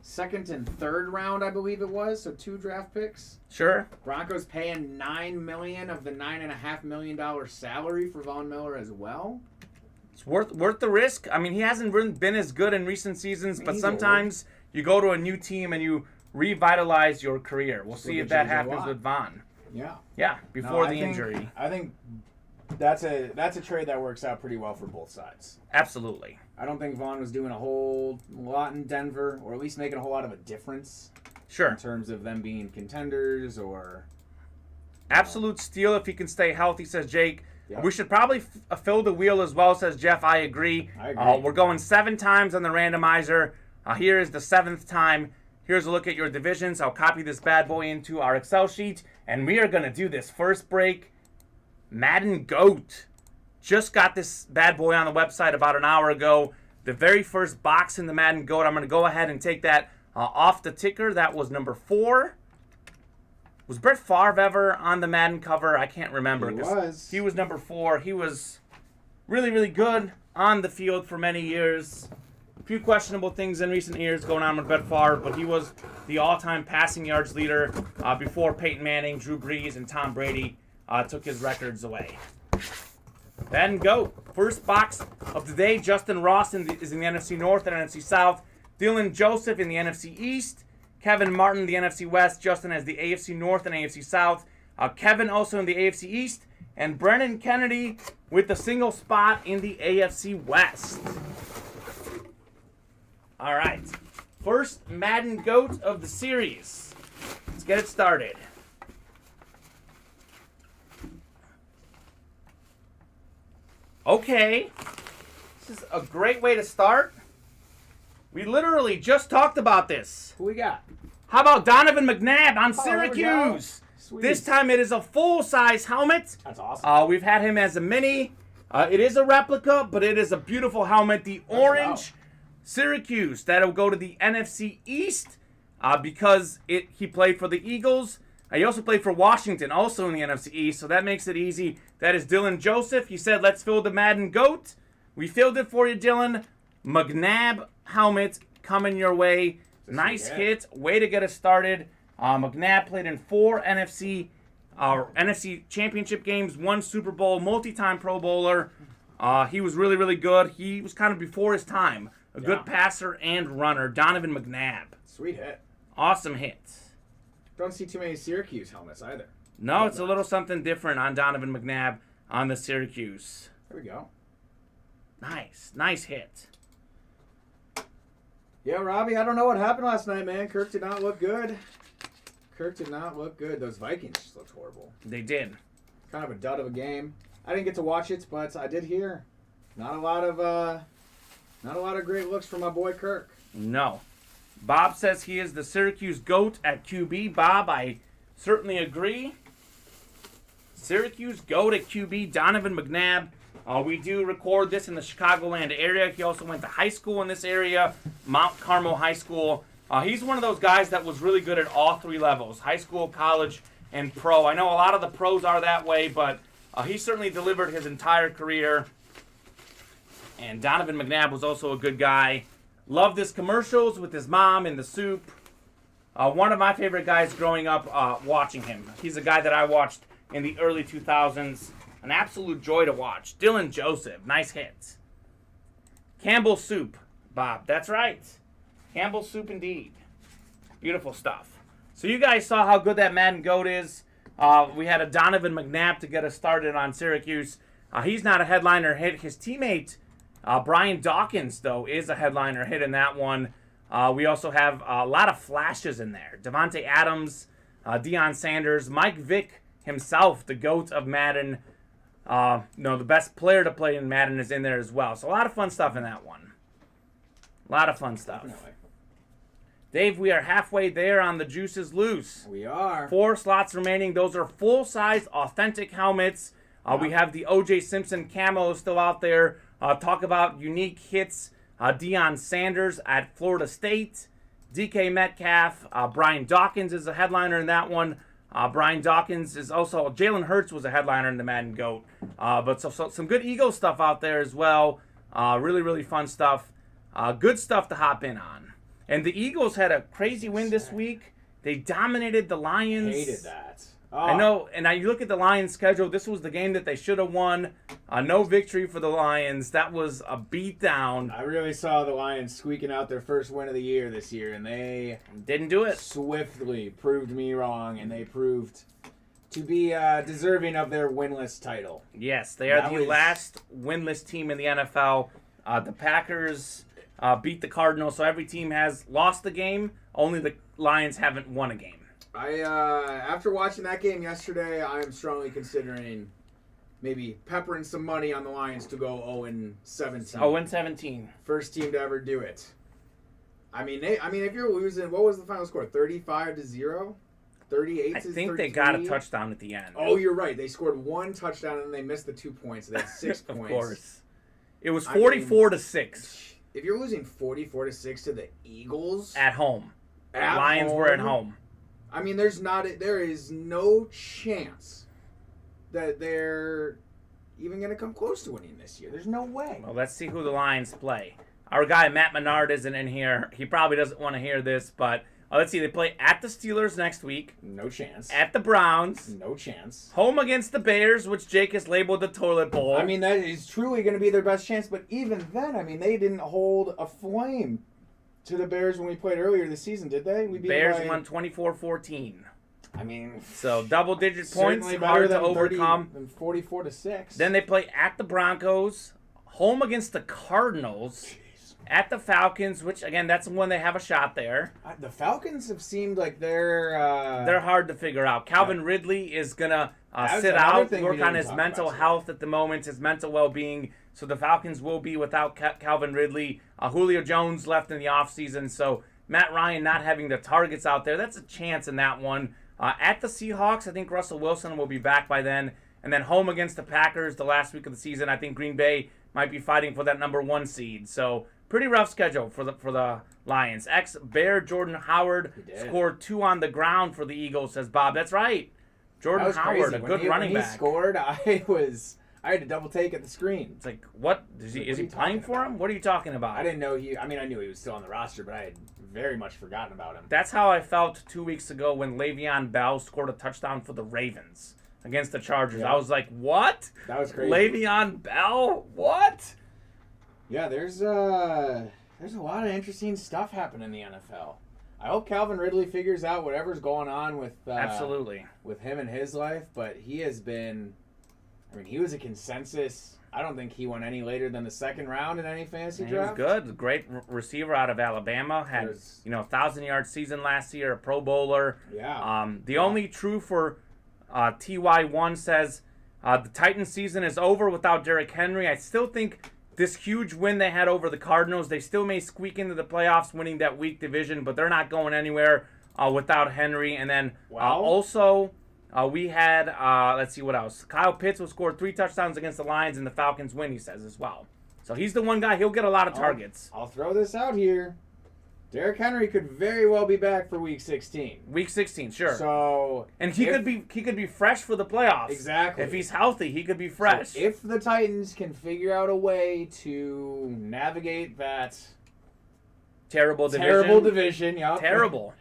[SPEAKER 3] second and third round, I believe it was. So 2 draft picks.
[SPEAKER 2] Sure.
[SPEAKER 3] Broncos paying $9 million of the $9.5 million salary for Von Miller as well.
[SPEAKER 2] It's worth the risk. I mean, he hasn't been as good in recent seasons, but sometimes you go to a new team and you revitalize your career. We'll see if that happens with Von. Yeah, before the injury.
[SPEAKER 3] I think that's a trade that works out pretty well for both sides.
[SPEAKER 2] Absolutely.
[SPEAKER 3] I don't think Von was doing a whole lot in Denver, or at least making a whole lot of a difference.
[SPEAKER 2] Sure.
[SPEAKER 3] In terms of them being contenders or...
[SPEAKER 2] Absolute steal if he can stay healthy, says Jake. Yep. We should probably fill the wheel as well, says Jeff. I agree. We're going 7 times on the randomizer. Here is the 7th time. Here's a look at your divisions. I'll copy this bad boy into our Excel sheet, and we are going to do this first break. Madden GOAT. just got this bad boy on the website about an hour ago. The very first box in the Madden GOAT. I'm going to go ahead and take that off the ticker. That was number 4. Was Brett Favre ever on the Madden cover? I can't remember.
[SPEAKER 3] He was.
[SPEAKER 2] He was number 4. He was really, really good on the field for many years. A few questionable things in recent years going on with Brett Favre, but he was the all-time passing yards leader before Peyton Manning, Drew Brees, and Tom Brady took his records away. Madden GOAT. First box of the day. Justin Ross is in the NFC North and NFC South. Dylan Joseph in the NFC East. Kevin Martin, the NFC West. Justin has the AFC North and AFC South. Kevin also in the AFC East. And Brennan Kennedy with the single spot in the AFC West. All right. First Madden GOAT of the series. Let's get it started. Okay. This is a great way to start. We literally just talked about this.
[SPEAKER 3] Who we got?
[SPEAKER 2] How about Donovan McNabb on
[SPEAKER 3] There we go.
[SPEAKER 2] Syracuse?
[SPEAKER 3] Sweet.
[SPEAKER 2] This time it is a full-size helmet.
[SPEAKER 3] That's awesome.
[SPEAKER 2] We've had him as a mini. It is a replica, but it is a beautiful helmet. The orange Syracuse. That'll go to the NFC East because he played for the Eagles. He also played for Washington, also in the NFC East, so that makes it easy. That is Dylan Joseph. He said, let's fill the Madden GOAT. We filled it for you, Dylan. McNabb helmet coming your way. Nice hit. Way to get us started. McNabb played in 4 NFC championship games, 1 Super Bowl, multi-time Pro Bowler. He was really, really good. He was kind of before his time. A good passer and runner. Donovan McNabb.
[SPEAKER 3] Sweet hit.
[SPEAKER 2] Awesome hit.
[SPEAKER 3] Don't see too many Syracuse helmets either.
[SPEAKER 2] No, it's a little something different on Donovan McNabb on the Syracuse.
[SPEAKER 3] There we go.
[SPEAKER 2] Nice. Nice hit.
[SPEAKER 3] Yeah, Robbie, I don't know what happened last night, man. Kirk did not look good. Those Vikings just looked horrible.
[SPEAKER 2] They did.
[SPEAKER 3] Kind of a dud of a game. I didn't get to watch it, but I did hear not a lot of great looks from my boy Kirk.
[SPEAKER 2] No. Bob says he is the Syracuse GOAT at QB. Bob, I certainly agree. Syracuse GOAT at QB, Donovan McNabb. We do record this in the Chicagoland area. He also went to high school in this area, Mount Carmel High School. He's one of those guys that was really good at all 3 levels, high school, college, and pro. I know a lot of the pros are that way, but he certainly delivered his entire career. And Donovan McNabb was also a good guy. Loved his commercials with his mom in the soup. One of my favorite guys growing up watching him. He's a guy that I watched in the early 2000s. An absolute joy to watch. Dylan Joseph. Nice hit. Campbell Soup, Bob. That's right. Campbell Soup indeed. Beautiful stuff. So you guys saw how good that Madden GOAT is. We had a Donovan McNabb to get us started on Syracuse. He's not a headliner hit. His teammate, Brian Dawkins, though, is a headliner hit in that one. We also have a lot of flashes in there. Devontae Adams, Deion Sanders, Mike Vick himself, the GOAT of Madden. The best player to play in Madden is in there as well. So a lot of fun stuff in that one. A lot of fun stuff.
[SPEAKER 3] Definitely.
[SPEAKER 2] Dave, we are halfway there on the Juices Loose.
[SPEAKER 3] We are.
[SPEAKER 2] 4 slots remaining. Those are full-size, authentic helmets. We have the O.J. Simpson camo still out there. Talk about unique hits. Deion Sanders at Florida State. DK Metcalf. Brian Dawkins is a headliner in that one. Brian Dawkins is also... Jalen Hurts was a headliner in the Madden GOAT. But so some good Eagles stuff out there as well. Really, really fun stuff. Good stuff to hop in on. And the Eagles had a crazy win this week. They dominated the Lions.
[SPEAKER 3] Hated that. Oh.
[SPEAKER 2] I know, and you look at the Lions' schedule, this was the game that they should have won. No victory for the Lions. That was a beatdown.
[SPEAKER 3] I really saw the Lions squeaking out their first win of the year this year, and they
[SPEAKER 2] didn't do it.
[SPEAKER 3] Swiftly proved me wrong, and they proved to be deserving of their winless title.
[SPEAKER 2] Yes, they are the last winless team in the NFL. The Packers beat the Cardinals, so every team has lost the game. Only the Lions haven't won a game.
[SPEAKER 3] After watching that game yesterday, I am strongly considering maybe peppering some money on the Lions to go 0-17.
[SPEAKER 2] 0-17.
[SPEAKER 3] First team to ever do it. I mean, if you're losing, what was the final score? 35-0. 38.
[SPEAKER 2] I think they got a touchdown at the end.
[SPEAKER 3] Oh, you're right. They scored 1 touchdown and they missed the 2 points. They had 6 points.
[SPEAKER 2] Of course. It was 44-6.
[SPEAKER 3] If you're losing 44-6 to the Eagles
[SPEAKER 2] at home. Lions were at home.
[SPEAKER 3] I mean, there is no chance that they're even going to come close to winning this year. There's no way.
[SPEAKER 2] Well, let's see who the Lions play. Our guy Matt Menard isn't in here. He probably doesn't want to hear this, but let's see. They play at the Steelers next week.
[SPEAKER 3] No chance.
[SPEAKER 2] At the Browns.
[SPEAKER 3] No chance.
[SPEAKER 2] Home against the Bears, which Jake has labeled the toilet bowl.
[SPEAKER 3] I mean, that is truly going to be their best chance, but even then, I mean, they didn't hold a flame to the Bears when we played earlier this season, did they?
[SPEAKER 2] Bears won 24-14.
[SPEAKER 3] I mean,
[SPEAKER 2] so double-digit points, hard to overcome.
[SPEAKER 3] Than 44-6.
[SPEAKER 2] Then they play at the Broncos, home against the Cardinals, at the Falcons, which again, that's when they have a shot there.
[SPEAKER 3] The Falcons have seemed like they're
[SPEAKER 2] hard to figure out. Calvin Ridley is gonna sit out, work on his mental health at the moment, his mental well-being. So the Falcons will be without Calvin Ridley. Julio Jones left in the offseason, so Matt Ryan not having the targets out there, that's a chance in that one. At the Seahawks, I think Russell Wilson will be back by then. And then home against the Packers the last week of the season, I think Green Bay might be fighting for that number 1 seed. So pretty rough schedule for the Lions. Ex-Bear Jordan Howard scored 2 on the ground for the Eagles, says Bob. That's right. Jordan Howard, a good running back.
[SPEAKER 3] When he scored, I had to double take at the screen.
[SPEAKER 2] It's like, what? Is he playing for him? What are you talking about?
[SPEAKER 3] I didn't know I knew he was still on the roster, but I had very much forgotten about him.
[SPEAKER 2] That's how I felt 2 weeks ago when Le'Veon Bell scored a touchdown for the Ravens against the Chargers.
[SPEAKER 3] Yeah.
[SPEAKER 2] I was like, what?
[SPEAKER 3] That was crazy.
[SPEAKER 2] Le'Veon Bell? What?
[SPEAKER 3] Yeah, there's a lot of interesting stuff happening in the NFL. I hope Calvin Ridley figures out whatever's going on with
[SPEAKER 2] absolutely
[SPEAKER 3] with him and his life, but he has been. I mean, he was a consensus. I don't think he went any later than the 2nd round in any fantasy draft.
[SPEAKER 2] He was good. Great receiver out of Alabama. Had 1,000-yard season last year. A Pro Bowler.
[SPEAKER 3] Yeah.
[SPEAKER 2] The only true for TY1 says the Titans season is over without Derrick Henry. I still think this huge win they had over the Cardinals, they still may squeak into the playoffs, winning that weak division, but they're not going anywhere without Henry. And then also. We had, let's see what else. Kyle Pitts will score 3 touchdowns against the Lions and the Falcons win, he says, as well. So he's the one guy, he'll get a lot of targets.
[SPEAKER 3] I'll throw this out here. Derrick Henry could very well be back for Week 16.
[SPEAKER 2] Week 16, sure.
[SPEAKER 3] So,
[SPEAKER 2] and he could be fresh for the playoffs.
[SPEAKER 3] Exactly.
[SPEAKER 2] If he's healthy, he could be fresh.
[SPEAKER 3] So if the Titans can figure out a way to navigate that
[SPEAKER 2] terrible division,
[SPEAKER 3] yeah,
[SPEAKER 2] terrible.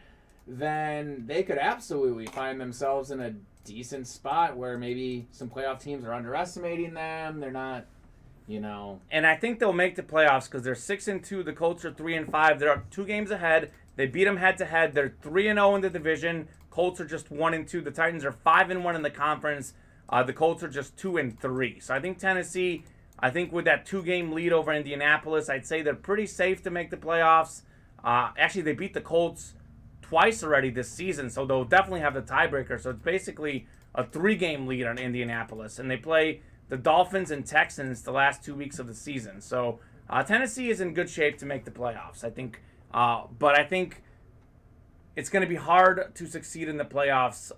[SPEAKER 3] Then they could absolutely find themselves in a decent spot where maybe some playoff teams are underestimating them. They're not,
[SPEAKER 2] And I think they'll make the playoffs because they're 6-2. The Colts are 3-5. They're 2 games ahead. They beat them head-to-head. They're 3-0 in the division. Colts are just 1-2. The Titans are 5-1 in the conference. The Colts are just 2-3. So I think Tennessee, with that 2-game lead over Indianapolis, I'd say they're pretty safe to make the playoffs. Actually, they beat the Colts twice already this season, so they'll definitely have the tiebreaker. So it's basically a 3-game lead on Indianapolis, and they play the Dolphins and Texans the last 2 weeks of the season. So Tennessee is in good shape to make the playoffs, I think. But I think it's going to be hard to succeed in the playoffs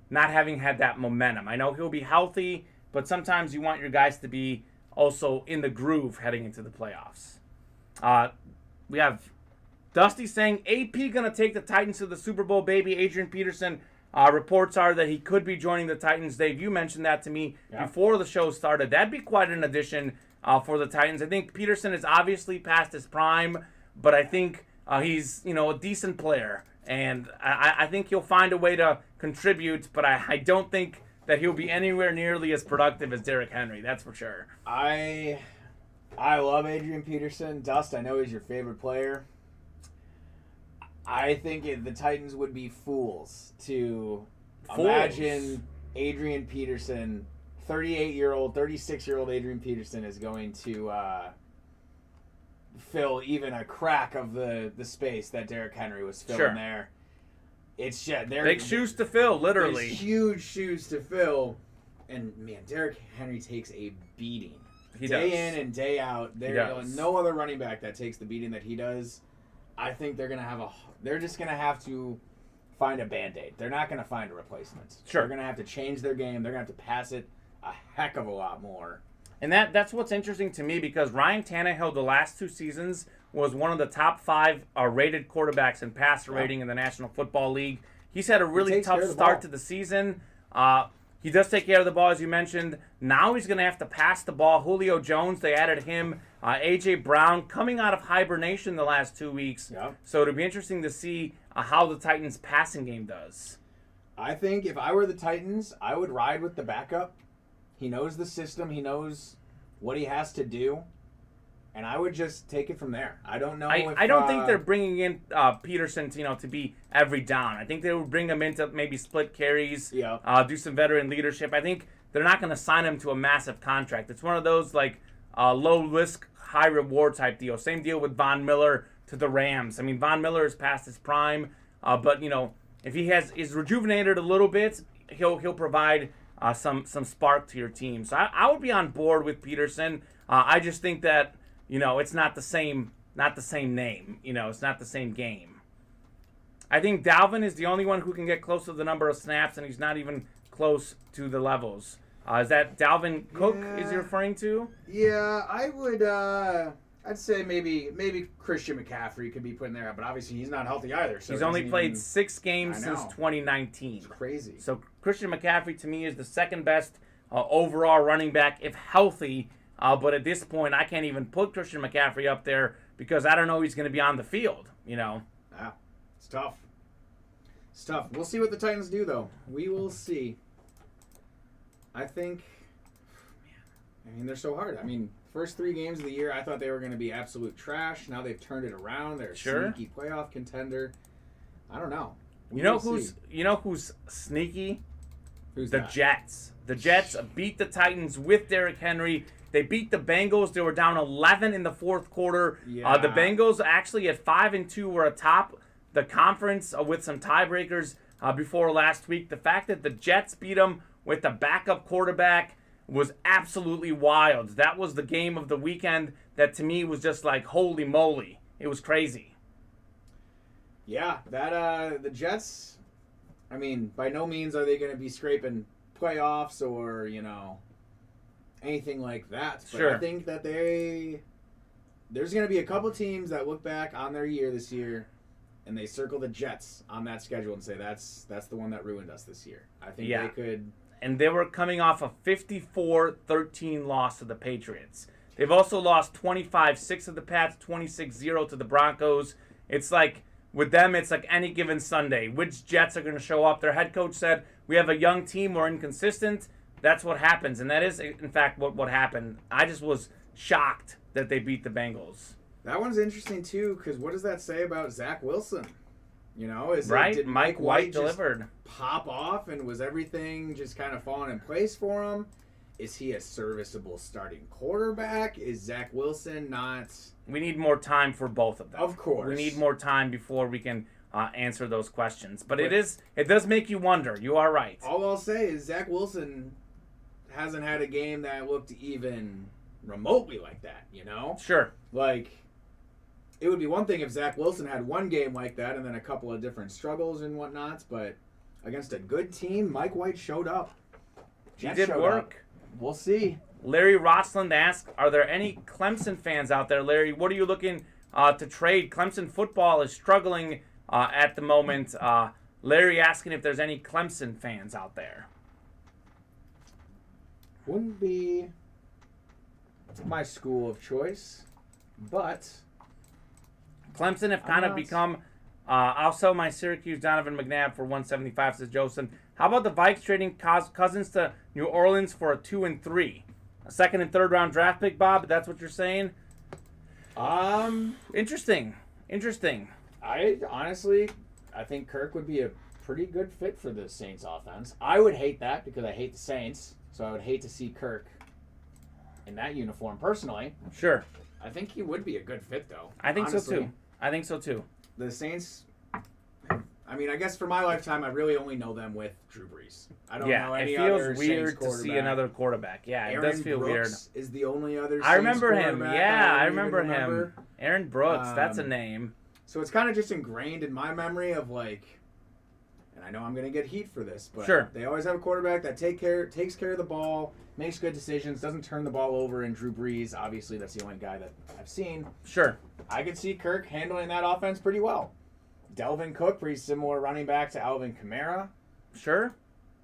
[SPEAKER 2] not having had that momentum. I know he'll be healthy, but sometimes you want your guys to be also in the groove heading into the playoffs. We have Dusty saying, AP going to take the Titans to the Super Bowl, baby. Adrian Peterson, reports are that he could be joining the Titans. Dave, you mentioned that to me before the show started. That'd be quite an addition for the Titans. I think Peterson is obviously past his prime, but I think he's a decent player. And I think he'll find a way to contribute, but I don't think that he'll be anywhere nearly as productive as Derrick Henry. That's for sure.
[SPEAKER 3] I love Adrian Peterson. Dust, I know he's your favorite player. I think the Titans would be fools to imagine Adrian Peterson, 36-year-old Adrian Peterson is going to fill even a crack of the space that Derrick Henry was filling there. It's
[SPEAKER 2] big shoes to fill, literally.
[SPEAKER 3] Huge shoes to fill. And, man, Derrick Henry takes a beating. Day in and day out. There's no other running back that takes the beating that he does. I think they're just gonna have to find a Band-Aid. They're not going to find a replacement.
[SPEAKER 2] Sure.
[SPEAKER 3] They're going to have to change their game. They're going to have to pass it a heck of a lot more.
[SPEAKER 2] And that's what's interesting to me, because Ryan Tannehill the last 2 seasons was one of the top 5 rated quarterbacks in passer rating in the National Football League. He's had a really tough start to the season. He does take care of the ball, as you mentioned. Now he's going to have to pass the ball. Julio Jones, they added him. A.J. Brown coming out of hibernation the last 2 weeks.
[SPEAKER 3] Yep.
[SPEAKER 2] So it'll be interesting to see how the Titans' passing game does.
[SPEAKER 3] I think if I were the Titans, I would ride with the backup. He knows the system. He knows what he has to do. And I would just take it from there. I don't know
[SPEAKER 2] I don't think they're bringing in Peterson to be every down. I think they would bring him in to maybe split carries, do some veteran leadership. I think they're not going to sign him to a massive contract. It's one of those low risk, high reward type deal. Same deal with Von Miller to the Rams. I mean, Von Miller is past his prime, but if he is rejuvenated a little bit, he'll provide some spark to your team. So I would be on board with Peterson. I just think that it's not the same name. It's not the same game. I think Dalvin is the only one who can get close to the number of snaps, and he's not even close to the levels. Is that Dalvin Cook is he referring to?
[SPEAKER 3] Yeah, I would. I'd say maybe Christian McCaffrey could be put in there, but obviously he's not healthy either. So
[SPEAKER 2] he's only played 6 games since 2019.
[SPEAKER 3] It's crazy.
[SPEAKER 2] So Christian McCaffrey to me is the second best overall running back if healthy. But at this point, I can't even put Christian McCaffrey up there because I don't know he's going to be on the field.
[SPEAKER 3] Yeah, it's tough. It's tough. We'll see what the Titans do, though. We will see. I think, they're so hard. First 3 games of the year, I thought they were going to be absolute trash. Now they've turned it around. They're a sneaky playoff contender. I don't know.
[SPEAKER 2] You know who's sneaky?
[SPEAKER 3] Who's
[SPEAKER 2] the
[SPEAKER 3] that?
[SPEAKER 2] Jets. The Jets beat the Titans with Derrick Henry. They beat the Bengals. They were down 11 in the fourth quarter.
[SPEAKER 3] Yeah.
[SPEAKER 2] The Bengals actually at 5-2 were atop the conference with some tiebreakers before last week. The fact that the Jets beat them with the backup quarterback was absolutely wild. That was the game of the weekend that to me was just like, holy moly. It was crazy.
[SPEAKER 3] Yeah, that the Jets, by no means are they going to be scraping playoffs or, anything like that. But
[SPEAKER 2] sure.
[SPEAKER 3] I think that there's going to be a couple teams that look back on their year this year and they circle the Jets on that schedule and say that's the one that ruined us this year. I think they could.
[SPEAKER 2] And they were coming off a 54-13 loss to the Patriots. They've also lost 25-6 to the Pats, 26-0 to the Broncos. It's like, with them, it's like any given Sunday. Which Jets are going to show up? Their head coach said, we have a young team, we're inconsistent. That's what happens. And that is, in fact, what happened. I just was shocked that they beat the Bengals.
[SPEAKER 3] That one's interesting, too, because what does that say about Zach Wilson?
[SPEAKER 2] Did Mike White delivered
[SPEAKER 3] pop off, and was everything just kind of falling in place for him? Is he a serviceable starting quarterback? Is Zach Wilson not?
[SPEAKER 2] We need more time for both of them.
[SPEAKER 3] Of course.
[SPEAKER 2] We need more time before we can answer those questions. But it does make you wonder. You are right.
[SPEAKER 3] All I'll say is Zach Wilson hasn't had a game that looked even remotely like that,
[SPEAKER 2] Sure.
[SPEAKER 3] It would be one thing if Zach Wilson had one game like that and then a couple of different struggles and whatnots, but against a good team, Mike White showed up.
[SPEAKER 2] He did work.
[SPEAKER 3] We'll see.
[SPEAKER 2] Larry Rossland asked, are there any Clemson fans out there? Larry, what are you looking to trade? Clemson football is struggling at the moment. Larry asking if there's any Clemson fans out there.
[SPEAKER 3] Wouldn't be my school of choice, but
[SPEAKER 2] Clemson have kind of become, I'll sell my Syracuse Donovan McNabb for $175, says Joseph. How about the Vikes trading Cousins to New Orleans for a 2 and 3? A second and third round draft pick, Bob? That's what you're saying? Interesting.
[SPEAKER 3] I think Kirk would be a pretty good fit for the Saints offense. I would hate that because I hate the Saints, so I would hate to see Kirk in that uniform personally.
[SPEAKER 2] Sure.
[SPEAKER 3] I think he would be a good fit, though.
[SPEAKER 2] I think so too.
[SPEAKER 3] The Saints, I guess for my lifetime, I really only know them with Drew Brees. I don't know any other Saints quarterback.
[SPEAKER 2] It feels weird to see another quarterback. Yeah,
[SPEAKER 3] Aaron
[SPEAKER 2] it does feel
[SPEAKER 3] Brooks
[SPEAKER 2] weird.
[SPEAKER 3] Is the only other Saints
[SPEAKER 2] I remember him.
[SPEAKER 3] quarterback
[SPEAKER 2] Yeah, I
[SPEAKER 3] even
[SPEAKER 2] remember him. Aaron Brooks, that's a name.
[SPEAKER 3] So it's kind of just ingrained in my memory of and I know I'm going to get heat for this, but
[SPEAKER 2] Sure.
[SPEAKER 3] they always have a quarterback that takes care of the ball, makes good decisions, doesn't turn the ball over. And Drew Brees, obviously, that's the only guy that I've seen.
[SPEAKER 2] Sure.
[SPEAKER 3] I could see Kirk handling that offense pretty well. Delvin Cook, pretty similar running back to Alvin Kamara.
[SPEAKER 2] Sure.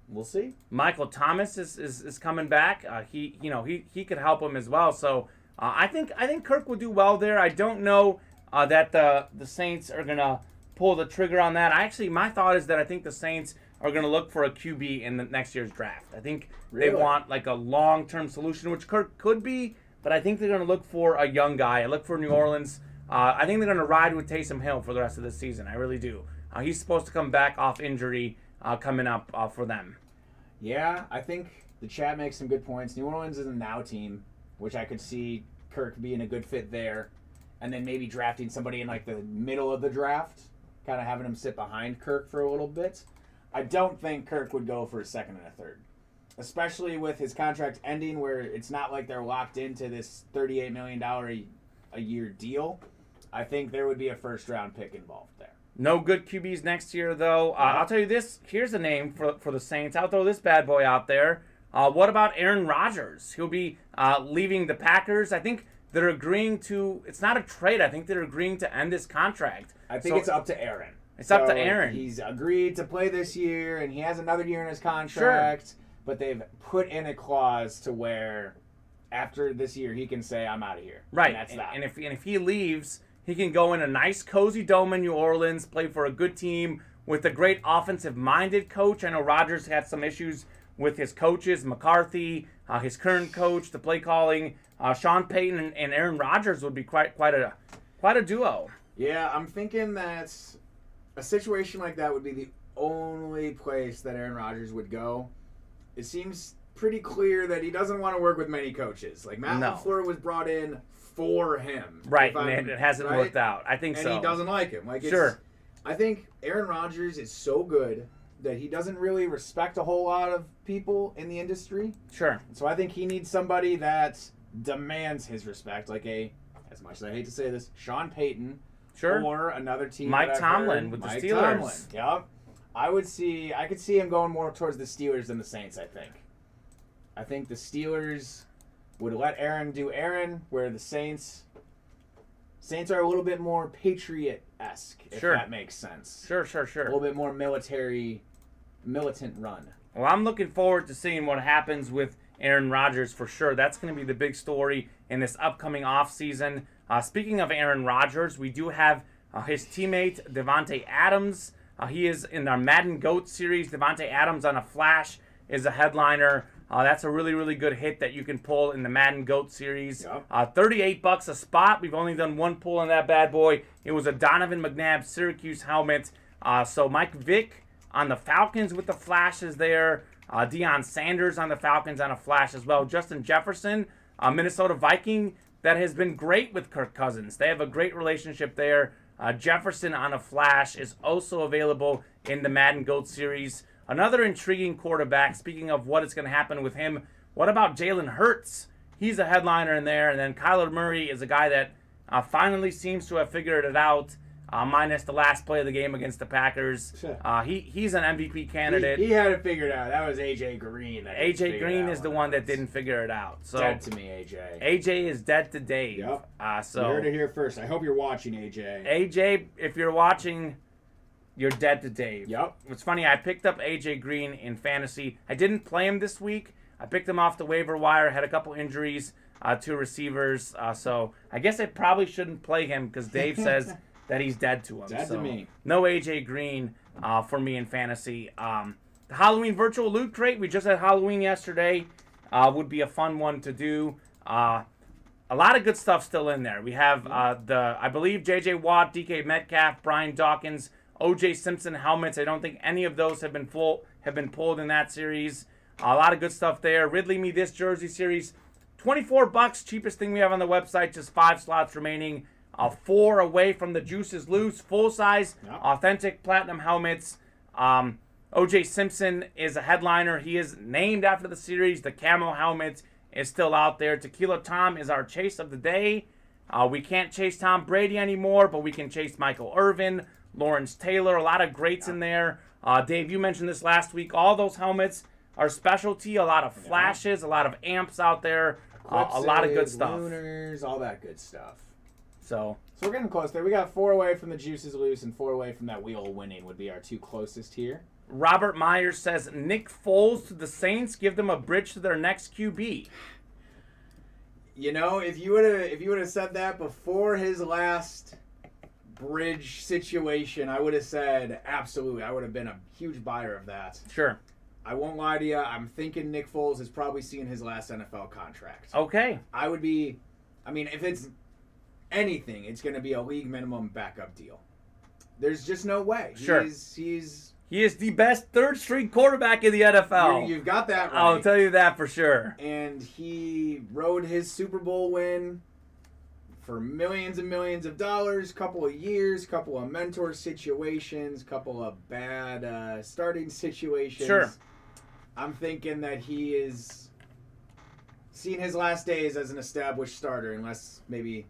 [SPEAKER 3] We'll see.
[SPEAKER 2] Michael Thomas is coming back. He could help him as well. So I think Kirk will do well there. I don't know that the Saints are gonna pull the trigger on that. My thought is that I think the Saints are gonna look for a QB in the next year's draft. I think they want like a long-term solution, which Kirk could be, but I think they're gonna look for a young guy. I look for New Orleans. I think they're gonna ride with Taysom Hill for the rest of the season. I really do. He's supposed to come back off injury coming up for them.
[SPEAKER 3] Yeah, I think the chat makes some good points. New Orleans is a now team, which I could see Kirk being a good fit there. And then maybe drafting somebody in like the middle of the draft, kind of having him sit behind Kirk for a little bit. I don't think Kirk would go for a second and a third, especially with his contract ending where it's not like they're locked into this $38 million a year deal. I think there would be a first-round pick involved there.
[SPEAKER 2] No good QBs next year, though. I'll tell you this. Here's a name for the Saints. I'll throw this bad boy out there. What about Aaron Rodgers? He'll be leaving the Packers. I think they're agreeing to – it's not a trade. I think they're agreeing to end his contract.
[SPEAKER 3] I think it's up to Aaron.
[SPEAKER 2] It's up to Aaron.
[SPEAKER 3] He's agreed to play this year, and he has another year in his contract. Sure. But they've put in a clause to where after this year he can say, I'm out of here.
[SPEAKER 2] Right.
[SPEAKER 3] And that's that.
[SPEAKER 2] And if he leaves – he can go in a nice, cozy dome in New Orleans, play for a good team with a great offensive-minded coach. I know Rodgers had some issues with his coaches, McCarthy, his current coach, the play calling. Sean Payton and Aaron Rodgers would be quite a duo.
[SPEAKER 3] Yeah, I'm thinking that a situation like that would be the only place that Aaron Rodgers would go. It seems pretty clear that he doesn't want to work with many coaches. Like Matt LaFleur was brought in for him.
[SPEAKER 2] Right, and it hasn't worked out. I think so.
[SPEAKER 3] And he doesn't like him.
[SPEAKER 2] Sure.
[SPEAKER 3] I think Aaron Rodgers is so good that he doesn't really respect a whole lot of people in the industry.
[SPEAKER 2] Sure.
[SPEAKER 3] So I think he needs somebody that demands his respect, like as much as I hate to say this, Sean Payton.
[SPEAKER 2] Sure.
[SPEAKER 3] Or another team.
[SPEAKER 2] Mike Tomlin with the Steelers.
[SPEAKER 3] Yep. I could see him going more towards the Steelers than the Saints, I think. I think the Steelers would let Aaron do Aaron, where the Saints are a little bit more Patriot-esque, if that makes sense.
[SPEAKER 2] Sure.
[SPEAKER 3] A little bit more militant run.
[SPEAKER 2] Well, I'm looking forward to seeing what happens with Aaron Rodgers for sure. That's going to be the big story in this upcoming offseason. Speaking of Aaron Rodgers, we do have his teammate, Devontae Adams. He is in our Madden GOAT series. Devontae Adams on a flash is a headliner. That's a really, really good hit that you can pull in the Madden GOAT series. Yep. $38 a spot. We've only done one pull on that bad boy. It was a Donovan McNabb Syracuse helmet. So Mike Vick on the Falcons with the flashes there. Deion Sanders on the Falcons on a flash as well. Justin Jefferson, Minnesota Viking, that has been great with Kirk Cousins. They have a great relationship there. Jefferson on a flash is also available in the Madden GOAT series. Another intriguing quarterback, speaking of what is going to happen with him, what about Jalen Hurts? He's a headliner in there. And then Kyler Murray is a guy that finally seems to have figured it out, minus the last play of the game against the Packers. He's an MVP candidate.
[SPEAKER 3] He had it figured out. That was A.J. Green.
[SPEAKER 2] A.J. Green is the one that didn't figure it out. So
[SPEAKER 3] dead to me, A.J.
[SPEAKER 2] A.J. is dead to Dave.
[SPEAKER 3] Yep.
[SPEAKER 2] So
[SPEAKER 3] you heard it here first. I hope you're watching, A.J.
[SPEAKER 2] A.J., if you're watching, you're dead to Dave.
[SPEAKER 3] Yep.
[SPEAKER 2] It's funny, I picked up A.J. Green in fantasy. I didn't play him this week. I picked him off the waiver wire, had a couple injuries to receivers. So I guess I probably shouldn't play him because Dave says that he's dead to him.
[SPEAKER 3] Dead to me.
[SPEAKER 2] No A.J. Green for me in fantasy. The Halloween virtual loot crate, we just had Halloween yesterday, would be a fun one to do. A lot of good stuff still in there. We have I believe J.J. Watt, DK Metcalf, Brian Dawkins, O.J. Simpson helmets. I don't think any of those have been pulled in that series. A lot of good stuff there. Ridley Me This jersey series, $24, cheapest thing we have on the website. Just 5 slots remaining. 4 away from the Juices Loose, full size, authentic platinum helmets. O.J. Simpson is a headliner. He is named after the series. The camo helmet is still out there. Tequila Tom is our chase of the day. We can't chase Tom Brady anymore, but we can chase Michael Irvin, Lawrence Taylor, a lot of greats in there. Dave, you mentioned this last week. All those helmets are specialty. A lot of flashes, a lot of amps out there, a lot of good stuff.
[SPEAKER 3] Lunars, all that good stuff.
[SPEAKER 2] So
[SPEAKER 3] we're getting close there. We got 4 away from the Juices Loose and 4 away from that wheel winning would be our 2 closest here.
[SPEAKER 2] Robert Myers says, Nick Foles to the Saints, give them a bridge to their next QB.
[SPEAKER 3] You know, if you would have said that before his last bridge situation, I would have said absolutely. I would have been a huge buyer of that.
[SPEAKER 2] Sure.
[SPEAKER 3] I won't lie to you. I'm thinking Nick Foles is probably seeing his last NFL contract.
[SPEAKER 2] Okay.
[SPEAKER 3] If it's anything, it's going to be a league minimum backup deal. There's just no way.
[SPEAKER 2] Sure. He is the best third-string quarterback in the NFL.
[SPEAKER 3] You've got that right.
[SPEAKER 2] I'll tell you that for sure.
[SPEAKER 3] And he rode his Super Bowl win for millions and millions of dollars, couple of years, couple of mentor situations, couple of bad starting situations.
[SPEAKER 2] Sure.
[SPEAKER 3] I'm thinking that he is seeing his last days as an established starter, unless maybe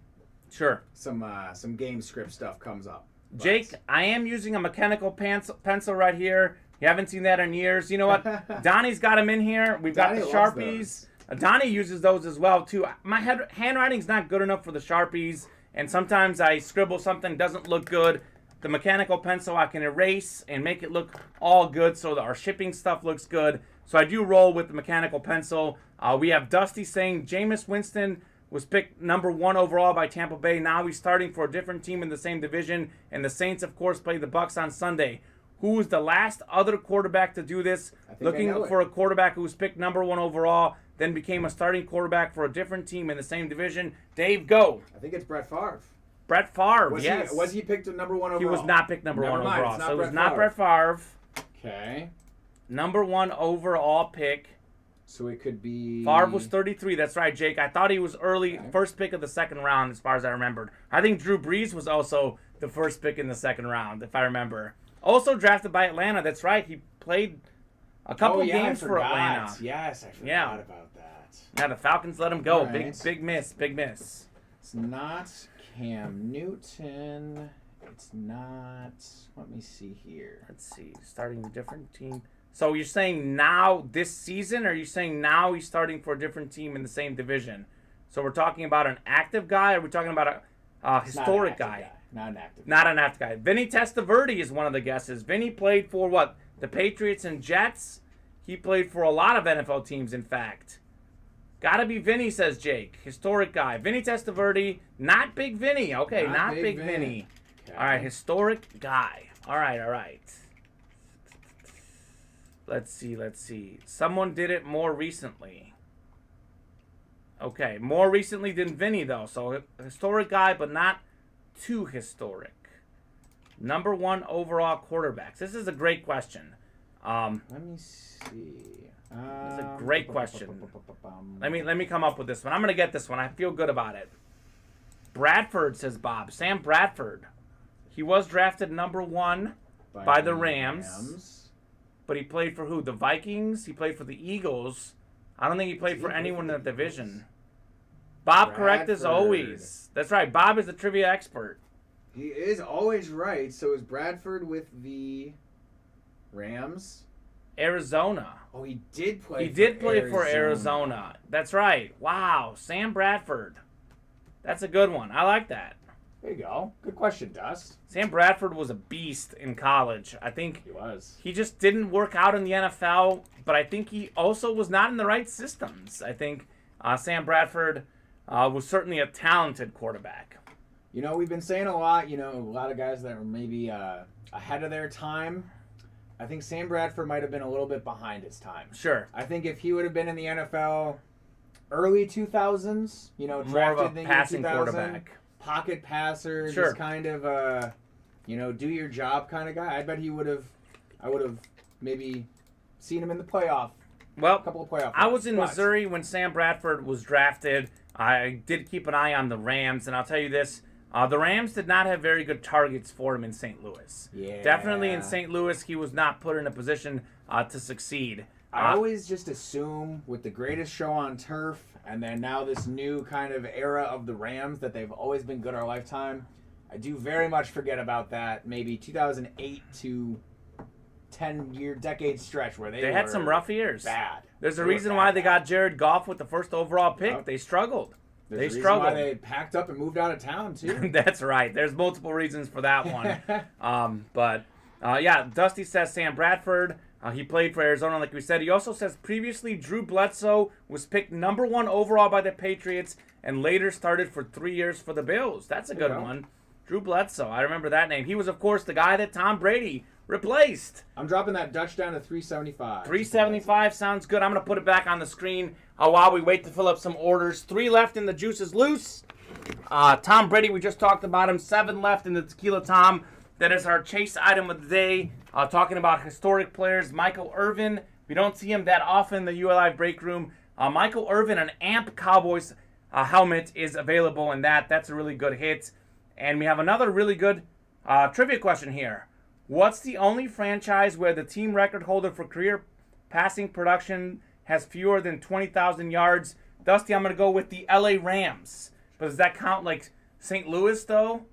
[SPEAKER 3] some game script stuff comes up.
[SPEAKER 2] Jake, I am using a mechanical pencil right here. You haven't seen that in years. You know what? Donnie's got them in here. We've got the Sharpies. Donnie uses those as well, too. My handwriting's not good enough for the Sharpies, and sometimes I scribble something doesn't look good. The mechanical pencil I can erase and make it look all good so that our shipping stuff looks good. So I do roll with the mechanical pencil. We have Dusty saying Jameis Winston was picked number 1 overall by Tampa Bay. Now he's starting for a different team in the same division. And the Saints, of course, play the Bucs on Sunday. Who is the last other quarterback to do this? Looking for a quarterback who was picked number 1 overall, then became a starting quarterback for a different team in the same division. Dave, go.
[SPEAKER 3] I think it's Brett Favre.
[SPEAKER 2] Brett Favre, yes.
[SPEAKER 3] Was he picked number 1 overall?
[SPEAKER 2] He was not picked number 1 overall. So it was not
[SPEAKER 3] Brett
[SPEAKER 2] Brett Favre.
[SPEAKER 3] Okay.
[SPEAKER 2] Number 1 overall pick.
[SPEAKER 3] So it could be...
[SPEAKER 2] Favre was 33. That's right, Jake. I thought he was early, first pick of the second round, as far as I remembered. I think Drew Brees was also the first pick in the second round, if I remember. Also drafted by Atlanta. That's right. He played a couple games for Atlanta.
[SPEAKER 3] Yes, I forgot about that.
[SPEAKER 2] Yeah, the Falcons let him go.
[SPEAKER 3] Right.
[SPEAKER 2] Big miss.
[SPEAKER 3] It's not Cam Newton. It's not... Let me see here.
[SPEAKER 2] Let's see. Starting a different team. So you're saying now this season, or are you saying now he's starting for a different team in the same division? So we're talking about an active guy, or are we talking about a historic guy?
[SPEAKER 3] Not an active guy.
[SPEAKER 2] Not an active guy. Vinny Testaverde is one of the guesses. Vinny played for what? The Patriots and Jets? He played for a lot of NFL teams, in fact. Gotta be Vinny, says Jake. Historic guy. Vinny Testaverde, not Big Vinny. Okay, not Big Vinny. Okay. All right, historic guy. All right. Let's see. Someone did it more recently. Okay, more recently than Vinny, though. So, historic guy, but not too historic. Number 1 overall quarterbacks. This is a great question.
[SPEAKER 3] Let me see.
[SPEAKER 2] It's a great question. Let me come up with this one. I'm going to get this one. I feel good about it. Bradford, says Bob. Sam Bradford. He was drafted number 1 by the Rams. But he played for who? The Vikings? He played for the Eagles. I don't think he played for anyone in the division. Bob, correct as always. That's right. Bob is the trivia expert.
[SPEAKER 3] He is always right. So is Bradford with the Rams?
[SPEAKER 2] Arizona.
[SPEAKER 3] Oh, he did play
[SPEAKER 2] for Arizona. That's right. Wow. Sam Bradford. That's a good one. I like that.
[SPEAKER 3] There you go. Good question, Dust.
[SPEAKER 2] Sam Bradford was a beast in college. I think
[SPEAKER 3] he was.
[SPEAKER 2] He just didn't work out in the NFL, but I think he also was not in the right systems. I think Sam Bradford was certainly a talented quarterback.
[SPEAKER 3] You know, we've been saying a lot of guys that were maybe ahead of their time. I think Sam Bradford might have been a little bit behind his time.
[SPEAKER 2] Sure.
[SPEAKER 3] I think if he would have been in the NFL early 2000s,
[SPEAKER 2] more
[SPEAKER 3] drafted
[SPEAKER 2] of a passing quarterback.
[SPEAKER 3] Pocket passer,
[SPEAKER 2] sure.
[SPEAKER 3] Just kind of do your job kind of guy. I bet I would have maybe seen him in the playoff.
[SPEAKER 2] Well,
[SPEAKER 3] a couple of playoff.
[SPEAKER 2] I was in Missouri when Sam Bradford was drafted. I did keep an eye on the Rams, and I'll tell you this: the Rams did not have very good targets for him in St. Louis.
[SPEAKER 3] Yeah.
[SPEAKER 2] Definitely in St. Louis, he was not put in a position to succeed.
[SPEAKER 3] I always just assume with the greatest show on turf, and then now this new kind of era of the Rams that they've always been good our lifetime, I do very much forget about that maybe 2008 to 10-year decade stretch where
[SPEAKER 2] They had some rough years.
[SPEAKER 3] Bad.
[SPEAKER 2] There's a
[SPEAKER 3] They were
[SPEAKER 2] reason
[SPEAKER 3] bad,
[SPEAKER 2] why they
[SPEAKER 3] bad.
[SPEAKER 2] got Jared Goff with the first overall pick.
[SPEAKER 3] Yep.
[SPEAKER 2] They struggled.
[SPEAKER 3] There's
[SPEAKER 2] They
[SPEAKER 3] a reason
[SPEAKER 2] struggled.
[SPEAKER 3] why they packed up and moved out of town too.
[SPEAKER 2] That's right. There's multiple reasons for that one. Yeah, Dusty says Sam Bradford. He played for Arizona, like we said. He also says previously Drew Bledsoe was picked number 1 overall by the Patriots and later started for 3 years for the Bills. That's a good one. Drew Bledsoe. I remember that name. He was, of course, the guy that Tom Brady replaced.
[SPEAKER 3] I'm dropping that Dutch down to 375.
[SPEAKER 2] 375 sounds good. I'm going to put it back on the screen while we wait to fill up some orders. 3 left in the Juice is Loose. Tom Brady, we just talked about him. 7 left in the Tequila Tom. That is our chase item of the day. Talking about historic players. Michael Irvin. We don't see him that often in the ULI break room. Michael Irvin, an AMP Cowboys helmet is available in that. That's a really good hit. And we have another really good trivia question here. What's the only franchise where the team record holder for career passing production has fewer than 20,000 yards? Dusty, I'm going to go with the LA Rams. But does that count like St. Louis, though?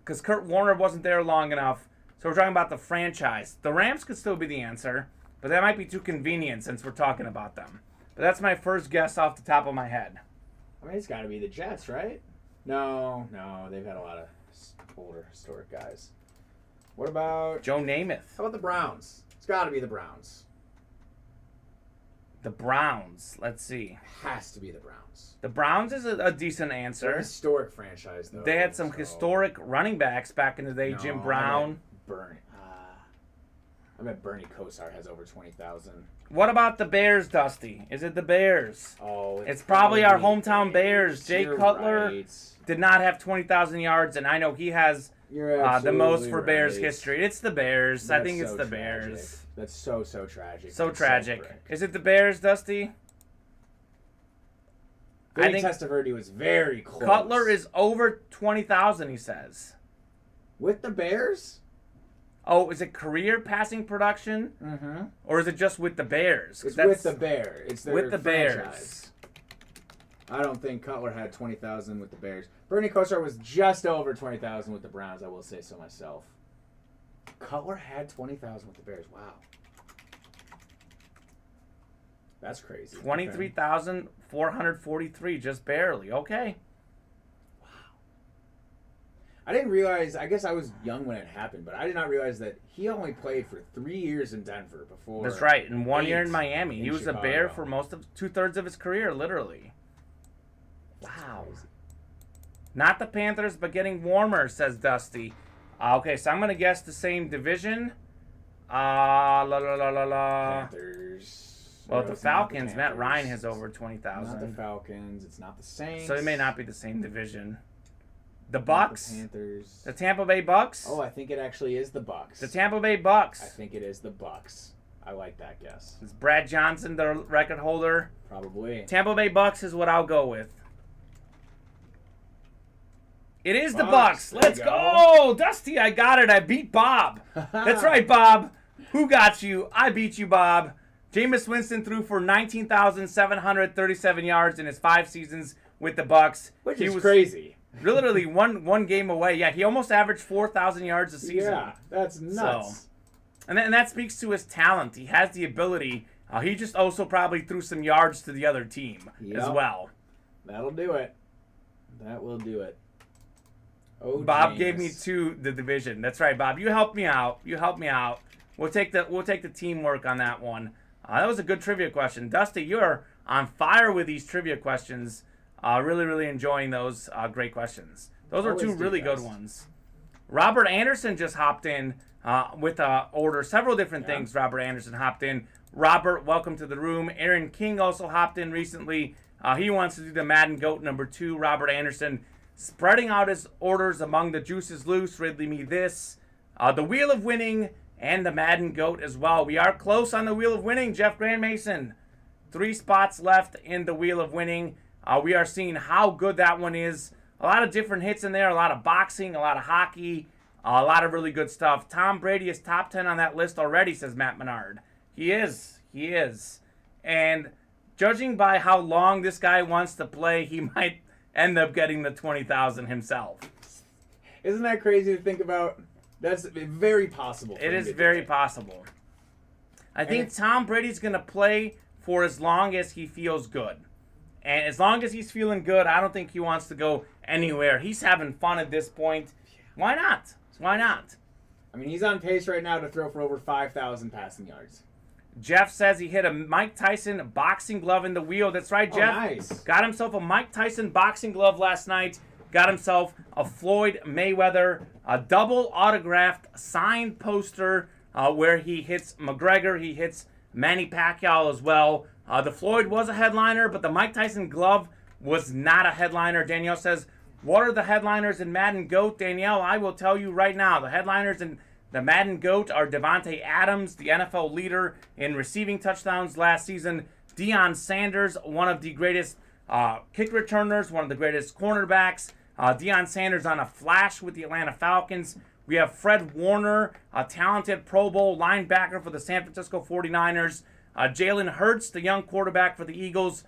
[SPEAKER 2] Because Kurt Warner wasn't there long enough. So we're talking about the franchise. The Rams could still be the answer, but that might be too convenient since we're talking about them. But that's my first guess off the top of my head.
[SPEAKER 3] I mean, it's got to be the Jets, right? No, they've had a lot of older historic guys. What about
[SPEAKER 2] Joe Namath.
[SPEAKER 3] How about the Browns? It's got to be the Browns.
[SPEAKER 2] The Browns. Let's see.
[SPEAKER 3] Has to be the Browns.
[SPEAKER 2] The Browns is a decent
[SPEAKER 3] They're
[SPEAKER 2] answer.
[SPEAKER 3] a historic franchise, though.
[SPEAKER 2] They had some historic running backs back in the day. Jim Brown.
[SPEAKER 3] I bet Bernie Kosar has over 20,000.
[SPEAKER 2] What about the Bears, Dusty? Is it the Bears?
[SPEAKER 3] Oh,
[SPEAKER 2] it's probably our hometown Bears. Jay
[SPEAKER 3] You're
[SPEAKER 2] Cutler
[SPEAKER 3] right.
[SPEAKER 2] did not have 20,000 yards, and I know he has the most for Bears
[SPEAKER 3] right.
[SPEAKER 2] history. It's the Bears. I think it's the
[SPEAKER 3] tragic.
[SPEAKER 2] Bears.
[SPEAKER 3] That's so tragic.
[SPEAKER 2] So
[SPEAKER 3] That's
[SPEAKER 2] tragic.
[SPEAKER 3] correct.
[SPEAKER 2] Is it the Bears, Dusty?
[SPEAKER 3] I think Testaverde was very close.
[SPEAKER 2] Cutler is over 20,000, he says.
[SPEAKER 3] With the Bears?
[SPEAKER 2] Oh, is it career passing production?
[SPEAKER 3] Mm-hmm.
[SPEAKER 2] Or is it just with the Bears?
[SPEAKER 3] It's with the Bears. It's their
[SPEAKER 2] with the
[SPEAKER 3] franchise. Bears. I don't think Cutler had 20,000 with the Bears. Bernie Kosar was just over 20,000 with the Browns. I will say so myself. Cutler had 20,000 with the Bears. Wow. That's crazy.
[SPEAKER 2] 23,443, just barely. Okay.
[SPEAKER 3] Wow. I didn't realize, I guess I was young when it happened, but I did not realize that he only played for 3 years in Denver before.
[SPEAKER 2] That's right, and 1 year in Miami.
[SPEAKER 3] in
[SPEAKER 2] He was
[SPEAKER 3] Chicago.
[SPEAKER 2] a Bear for most of 2/3 of his career, literally. Wow. Not the Panthers, but getting warmer, says Dusty. Okay, so I'm going to guess the same division.
[SPEAKER 3] Panthers.
[SPEAKER 2] Well,
[SPEAKER 3] No,
[SPEAKER 2] the
[SPEAKER 3] it's not the
[SPEAKER 2] Falcons, Matt
[SPEAKER 3] Panthers.
[SPEAKER 2] Ryan has over
[SPEAKER 3] Not the
[SPEAKER 2] 20,000.
[SPEAKER 3] Falcons. It's not the Saints.
[SPEAKER 2] So it may not be the same division. The
[SPEAKER 3] Not
[SPEAKER 2] Bucks?
[SPEAKER 3] The Panthers.
[SPEAKER 2] The Tampa Bay Bucks?
[SPEAKER 3] Oh, I think it actually is the Bucks.
[SPEAKER 2] The Tampa Bay Bucks.
[SPEAKER 3] I think it is the Bucks. I like that guess.
[SPEAKER 2] Is Brad Johnson the record holder?
[SPEAKER 3] Probably.
[SPEAKER 2] Tampa Bay Bucks is what I'll go with. It is the
[SPEAKER 3] Bucks.
[SPEAKER 2] Bucks.
[SPEAKER 3] There
[SPEAKER 2] Let's
[SPEAKER 3] you
[SPEAKER 2] go. Dusty, I got it. I beat Bob. That's right, Bob. Who got you? I beat you, Bob. Jameis Winston threw for 19,737 yards in his 5 seasons with the Bucks.
[SPEAKER 3] Which
[SPEAKER 2] He
[SPEAKER 3] is
[SPEAKER 2] was
[SPEAKER 3] crazy.
[SPEAKER 2] Literally one game away. Yeah, he almost averaged 4,000 yards a season.
[SPEAKER 3] Yeah, that's nuts.
[SPEAKER 2] And that speaks to his talent. He has the ability. He just also probably threw some yards to the other team as well.
[SPEAKER 3] That'll do it. That will do it. Oh,
[SPEAKER 2] Bob
[SPEAKER 3] Jameis.
[SPEAKER 2] gave me to the division. That's right, Bob. You helped me out. We'll take the teamwork on that one. That was a good trivia question. Dusty, you're on fire with these trivia questions. Really enjoying those great questions. Those are
[SPEAKER 3] Always
[SPEAKER 2] two
[SPEAKER 3] do,
[SPEAKER 2] really
[SPEAKER 3] guys.
[SPEAKER 2] good ones. Robert Anderson just hopped in with order. Several different things Robert Anderson hopped in. Robert, welcome to the room. Aaron King also hopped in recently. He wants to do the Madden GOAT number 2. Robert Anderson spreading out his orders among the Juices Loose, Ridley Me This, the Wheel of Winning, and the Madden GOAT as well. We are close on the Wheel of Winning, Jeff Grand Mason. 3 spots left in the Wheel of Winning. We are seeing how good that one is. A lot of different hits in there, a lot of boxing, a lot of hockey, a lot of really good stuff. Tom Brady is top 10 on that list already, says Matt Menard. He is. And judging by how long this guy wants to play, he might end up getting the 20,000 himself.
[SPEAKER 3] Isn't that crazy to think about? That's very possible.
[SPEAKER 2] It is very possible. I think Tom Brady's going to play for as long as he feels good. And as long as he's feeling good, I don't think he wants to go anywhere. He's having fun at this point. Why not? Why not?
[SPEAKER 3] I mean, he's on pace right now to throw for over 5,000 passing yards.
[SPEAKER 2] Jeff says he hit a Mike Tyson boxing glove in the wheel. That's right, Jeff.
[SPEAKER 3] Oh, nice.
[SPEAKER 2] Got himself a Mike Tyson boxing glove last night. Got himself a Floyd Mayweather, a double autographed signed poster where he hits McGregor. He hits Manny Pacquiao as well. The Floyd was a headliner, but the Mike Tyson glove was not a headliner. Danielle says, what are the headliners in Madden GOAT? Danielle, I will tell you right now. The headliners in the Madden GOAT are Devontae Adams, the NFL leader in receiving touchdowns last season. Deion Sanders, one of the greatest kick returners, one of the greatest cornerbacks. Deion Sanders on a flash with the Atlanta Falcons. We have Fred Warner, a talented Pro Bowl linebacker for the San Francisco 49ers. Jalen Hurts, the young quarterback for the Eagles.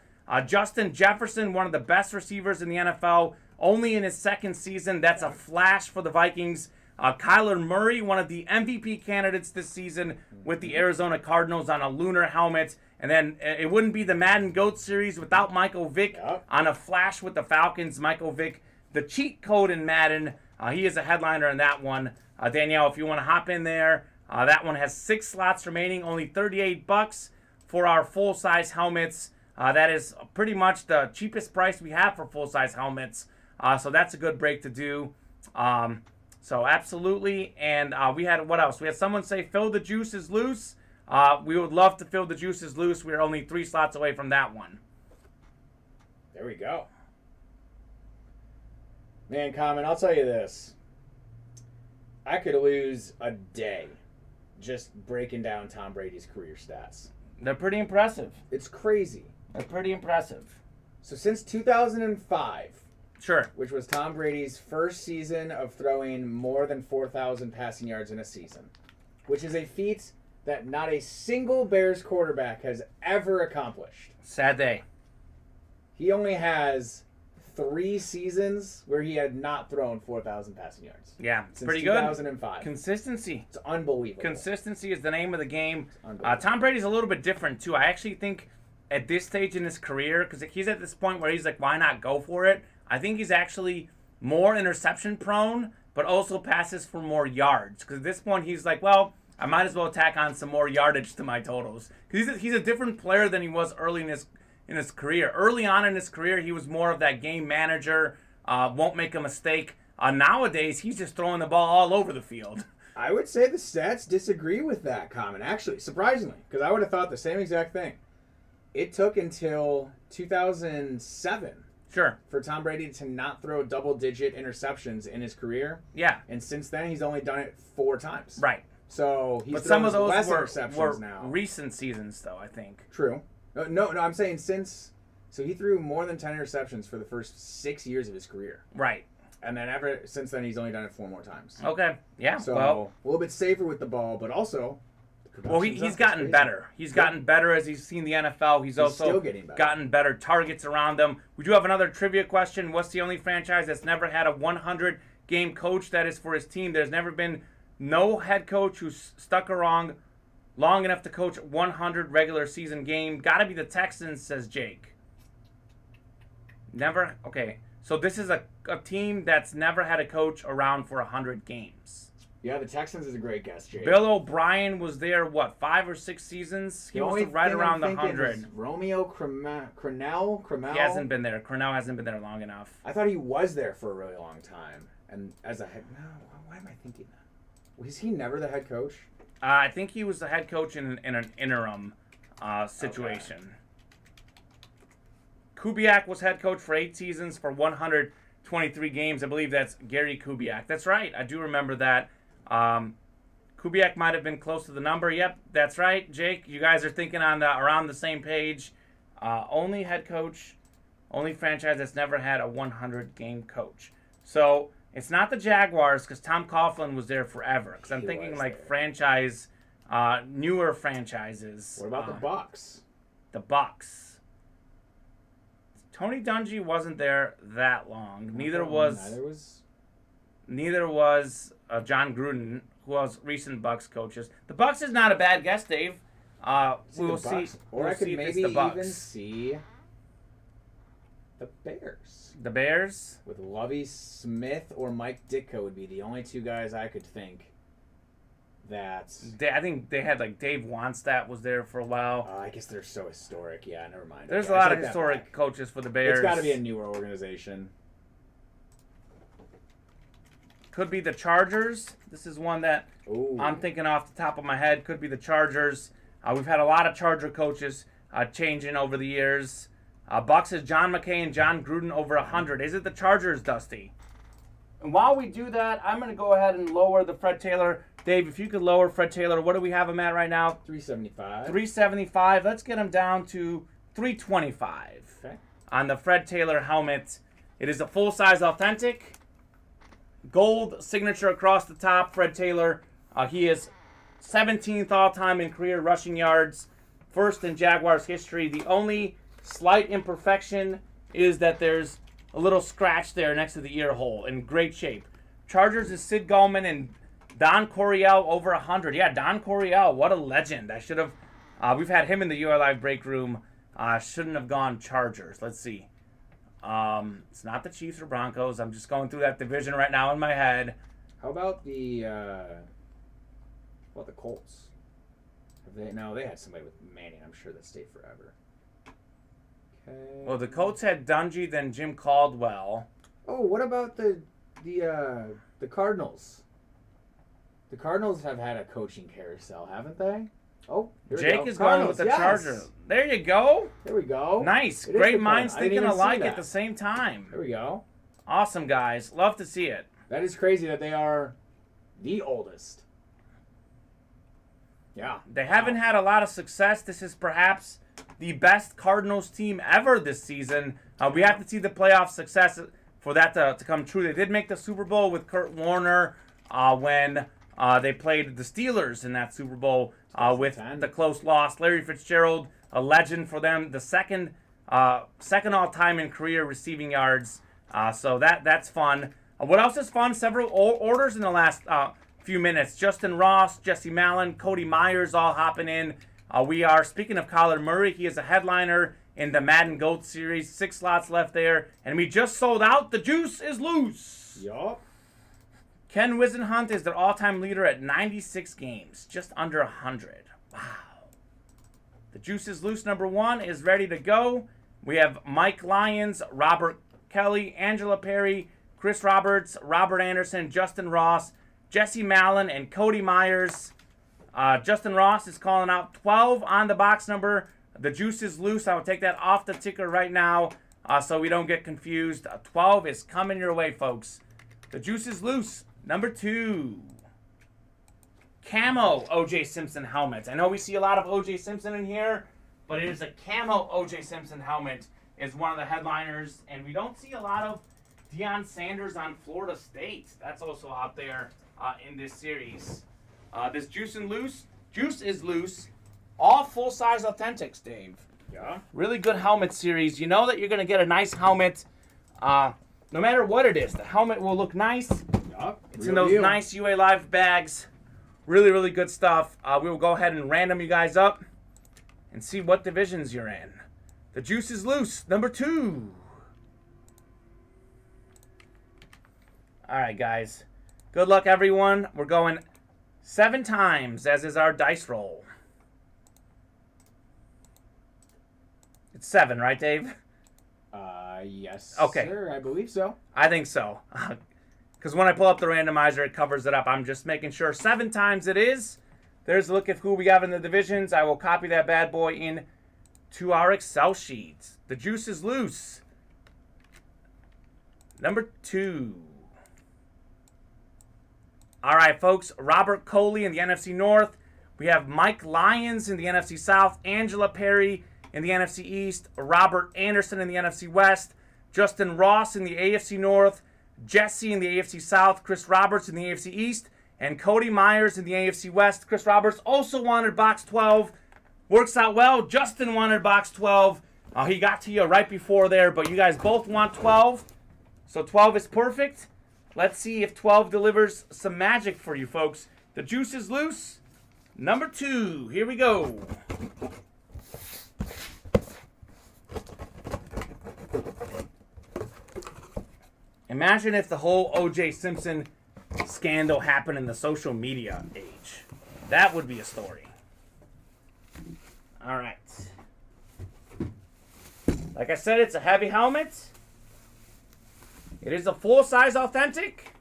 [SPEAKER 2] Justin Jefferson, one of the best receivers in the NFL, only in his second season. That's a flash for the Vikings. Kyler Murray, one of the MVP candidates this season with the Arizona Cardinals on a lunar helmet. And then it wouldn't be the Madden GOAT series without Michael Vick on a flash with the Falcons. Michael Vick, the cheat code in Madden. He is a headliner in that one. Danielle, if you want to hop in there, that one has 6 slots remaining, only $38 for our full-size helmets. That is pretty much the cheapest price we have for full-size helmets. So that's a good break to do. So absolutely. And we had, what else? We had someone say, Phil the Juice is loose. We would love to fill the juices loose. We're only 3 slots away from that one.
[SPEAKER 3] There we go. Man, Kamen, I'll tell you this. I could lose a day just breaking down Tom Brady's career stats.
[SPEAKER 2] They're pretty impressive.
[SPEAKER 3] It's crazy.
[SPEAKER 2] They're pretty impressive.
[SPEAKER 3] So since 2005,
[SPEAKER 2] Sure.
[SPEAKER 3] which was Tom Brady's first season of throwing more than 4,000 passing yards in a season, which is a feat that not a single Bears quarterback has ever accomplished.
[SPEAKER 2] Sad day.
[SPEAKER 3] He only has 3 seasons where he had not thrown 4,000 passing yards.
[SPEAKER 2] Yeah, it's
[SPEAKER 3] Since
[SPEAKER 2] pretty
[SPEAKER 3] 2005.
[SPEAKER 2] good. Consistency.
[SPEAKER 3] It's unbelievable.
[SPEAKER 2] Consistency is the name of the game.
[SPEAKER 3] Unbelievable.
[SPEAKER 2] Tom Brady's a little bit different, too. I actually think at this stage in his career, because he's at this point where he's like, why not go for it? I think he's actually more interception prone, but also passes for more yards. Because at this point, he's like, well, I might as well tack on some more yardage to my totals. Because he's a different player than he was early in his career. Early on in his career, he was more of that game manager, won't make a mistake. Nowadays, he's just throwing the ball all over the field.
[SPEAKER 3] I would say the stats disagree with that comment, actually, surprisingly, because I would have thought the same exact thing. It took until 2007
[SPEAKER 2] Sure.
[SPEAKER 3] for Tom Brady to not throw double-digit interceptions in his career.
[SPEAKER 2] Yeah.
[SPEAKER 3] And since then, he's only done it 4 times.
[SPEAKER 2] Right.
[SPEAKER 3] So he's
[SPEAKER 2] But some of those
[SPEAKER 3] less
[SPEAKER 2] were
[SPEAKER 3] interceptions now.
[SPEAKER 2] recent seasons, though, I think.
[SPEAKER 3] True. No, I'm saying since. So he threw more than 10 interceptions for the first 6 years of his career.
[SPEAKER 2] Right.
[SPEAKER 3] And then ever since then, he's only done it 4 more times.
[SPEAKER 2] Okay. Yeah.
[SPEAKER 3] So
[SPEAKER 2] well,
[SPEAKER 3] a little bit safer with the ball, but also.
[SPEAKER 2] He's gotten better. He's gotten better as he's seen the NFL. He's also
[SPEAKER 3] still getting better.
[SPEAKER 2] gotten better targets around him. We do have another trivia question. What's the only franchise that's never had a 100-game coach that is for his team? There's never been no head coach who's stuck around long enough to coach 100 regular season game. Got to be the Texans, says Jake. Never. Okay. So this is a team that's never had a coach around for 100 games.
[SPEAKER 3] Yeah, the Texans is a great guess, Jake.
[SPEAKER 2] Bill O'Brien was there, 5 or 6 seasons? He was right around the 100.
[SPEAKER 3] Romeo Crennel?
[SPEAKER 2] He hasn't been there. Cornell hasn't been there long enough.
[SPEAKER 3] I thought he was there for a really long time. And as a head... No, why am I thinking that? Was he never the head coach?
[SPEAKER 2] I think he was the head coach in an interim situation. Okay. Kubiak was head coach for 8 seasons for 123 games. I believe that's Gary Kubiak. That's right. I do remember that. Kubiak might have been close to the number. Yep, that's right, Jake. You guys are thinking on around the same page. Only head coach, only franchise that's never had a 100-game coach. So it's not the Jaguars because Tom Coughlin was there forever. Because I'm thinking like franchise, newer franchises.
[SPEAKER 3] What about the Bucks?
[SPEAKER 2] The Bucks. Tony Dungy wasn't there that long. Neither was John Gruden, who was recent Bucks coaches. The Bucks is not a bad guess, Dave. We will see.
[SPEAKER 3] Or
[SPEAKER 2] we'll
[SPEAKER 3] I could
[SPEAKER 2] see if it's
[SPEAKER 3] maybe
[SPEAKER 2] the Bucks.
[SPEAKER 3] even see the Bears.
[SPEAKER 2] The Bears?
[SPEAKER 3] With Lovie Smith or Mike Ditka would be the only two guys I could think that...
[SPEAKER 2] I think they had, like, Dave Wannstedt was there for a while.
[SPEAKER 3] I guess they're so historic. Yeah, never mind.
[SPEAKER 2] There's
[SPEAKER 3] Okay,
[SPEAKER 2] a
[SPEAKER 3] I
[SPEAKER 2] lot
[SPEAKER 3] take
[SPEAKER 2] of
[SPEAKER 3] that
[SPEAKER 2] historic
[SPEAKER 3] back.
[SPEAKER 2] coaches for the Bears.
[SPEAKER 3] It's got to be a newer organization.
[SPEAKER 2] Could be the Chargers. This is one that
[SPEAKER 3] Ooh.
[SPEAKER 2] I'm thinking off the top of my head. Could be the Chargers. We've had a lot of Charger coaches changing over the years. Bucks is John McKay and John Gruden over 100. Is it the Chargers, Dusty? And while we do that, I'm going to go ahead and lower the Fred Taylor. Dave, if you could lower Fred Taylor, what do we have him at right now?
[SPEAKER 3] 375.
[SPEAKER 2] 375. Let's get him down to 325
[SPEAKER 3] Okay.
[SPEAKER 2] on the Fred Taylor helmet. It is a full-size authentic. Gold signature across the top. Fred Taylor. He is 17th all-time in career rushing yards. First in Jaguars history. The only slight imperfection is that there's a little scratch there next to the ear hole. In great shape. Chargers is Sid Goldman and Don Coryell over 100. Yeah, Don Coryell. What a legend. I should have... we've had him in the UI Live break room. Shouldn't have gone Chargers. Let's see. It's not the Chiefs or Broncos. I'm just going through that division right now in my head.
[SPEAKER 3] How about the Colts? No, they had somebody with Manning. I'm sure that stayed forever. Okay.
[SPEAKER 2] Well, the Colts had Dungy, then Jim Caldwell.
[SPEAKER 3] Oh, what about the Cardinals? The Cardinals have had a coaching carousel, haven't they? Oh, here we
[SPEAKER 2] Jake
[SPEAKER 3] go.
[SPEAKER 2] is going with the Charger. There you go.
[SPEAKER 3] There we go.
[SPEAKER 2] Nice.
[SPEAKER 3] It is
[SPEAKER 2] Great
[SPEAKER 3] the
[SPEAKER 2] minds
[SPEAKER 3] Cardinals. I didn't
[SPEAKER 2] thinking
[SPEAKER 3] even see
[SPEAKER 2] alike
[SPEAKER 3] that.
[SPEAKER 2] at the same time.
[SPEAKER 3] There we go.
[SPEAKER 2] Awesome, guys. Love to see it.
[SPEAKER 3] That is crazy that they are the oldest. Yeah.
[SPEAKER 2] They haven't had a lot of success. This is perhaps the best Cardinals team ever this season. We have to see the playoff success for that to come true. They did make the Super Bowl with Kurt Warner when they played the Steelers in that Super Bowl with the close loss. Larry Fitzgerald, a legend for them, the second all-time in career receiving yards. So that's fun. What else is fun? Several orders in the last few minutes. Justin Ross, Jesse Mallon, Cody Myers all hopping in. We are, speaking of Kyler Murray, he is a headliner in the Madden GOAT series. 6 slots left there. And we just sold out. The juice is loose.
[SPEAKER 3] Yup.
[SPEAKER 2] Ken Wisenhunt is their all-time leader at 96 games. Just under 100. Wow. The juice is loose. Number 1 is ready to go. We have Mike Lyons, Robert Kelly, Angela Perry, Chris Roberts, Robert Anderson, Justin Ross, Jesse Mallon, and Cody Myers. Justin Ross is calling out 12 on the box number. The juice is loose. I will take that off the ticker right now so we don't get confused. 12 is coming your way, folks. The juice is loose. Number 2. Camo O.J. Simpson helmet. I know we see a lot of O.J. Simpson in here, but it is a camo O.J. Simpson helmet is one of the headliners. And we don't see a lot of Deion Sanders on Florida State. That's also out there in this series. This juice is loose. All full-size authentics, Dave.
[SPEAKER 3] Yeah.
[SPEAKER 2] Really good helmet series. You know that you're going to get a nice helmet. No matter what it is, the helmet will look nice.
[SPEAKER 3] Yup.
[SPEAKER 2] It's in those nice UA Live bags. Really, really good stuff. We will go ahead and random you guys up and see what divisions you're in. The juice is loose. Number 2. All right, guys. Good luck, everyone. We're going 7 times, as is our dice roll. It's 7, right, Dave?
[SPEAKER 3] Yes,
[SPEAKER 2] Okay.
[SPEAKER 3] sir. I believe so.
[SPEAKER 2] I think so. Because when I pull up the randomizer, it covers it up. I'm just making sure 7 times it is. There's a look at who we have in the divisions. I will copy that bad boy in to our Excel sheet. The juice is loose. Number 2. All right, folks. Robert Coley in the NFC North. We have Mike Lyons in the NFC South. Angela Perry in the NFC East. Robert Anderson in the NFC West. Justin Ross in the AFC North. Jesse in the AFC South. Chris Roberts in the AFC East. And Cody Myers in the AFC West. Chris Roberts also wanted box 12. Works out well. Justin wanted box 12. He got to you right before there, but you guys both want 12. So 12 is perfect. Let's see if 12 delivers some magic for you folks. The juice is loose. Number 2, here we go. Imagine if the whole O.J. Simpson scandal happened in the social media age. That would be a story. All right. Like I said, it's a heavy helmet. It is a full-size authentic.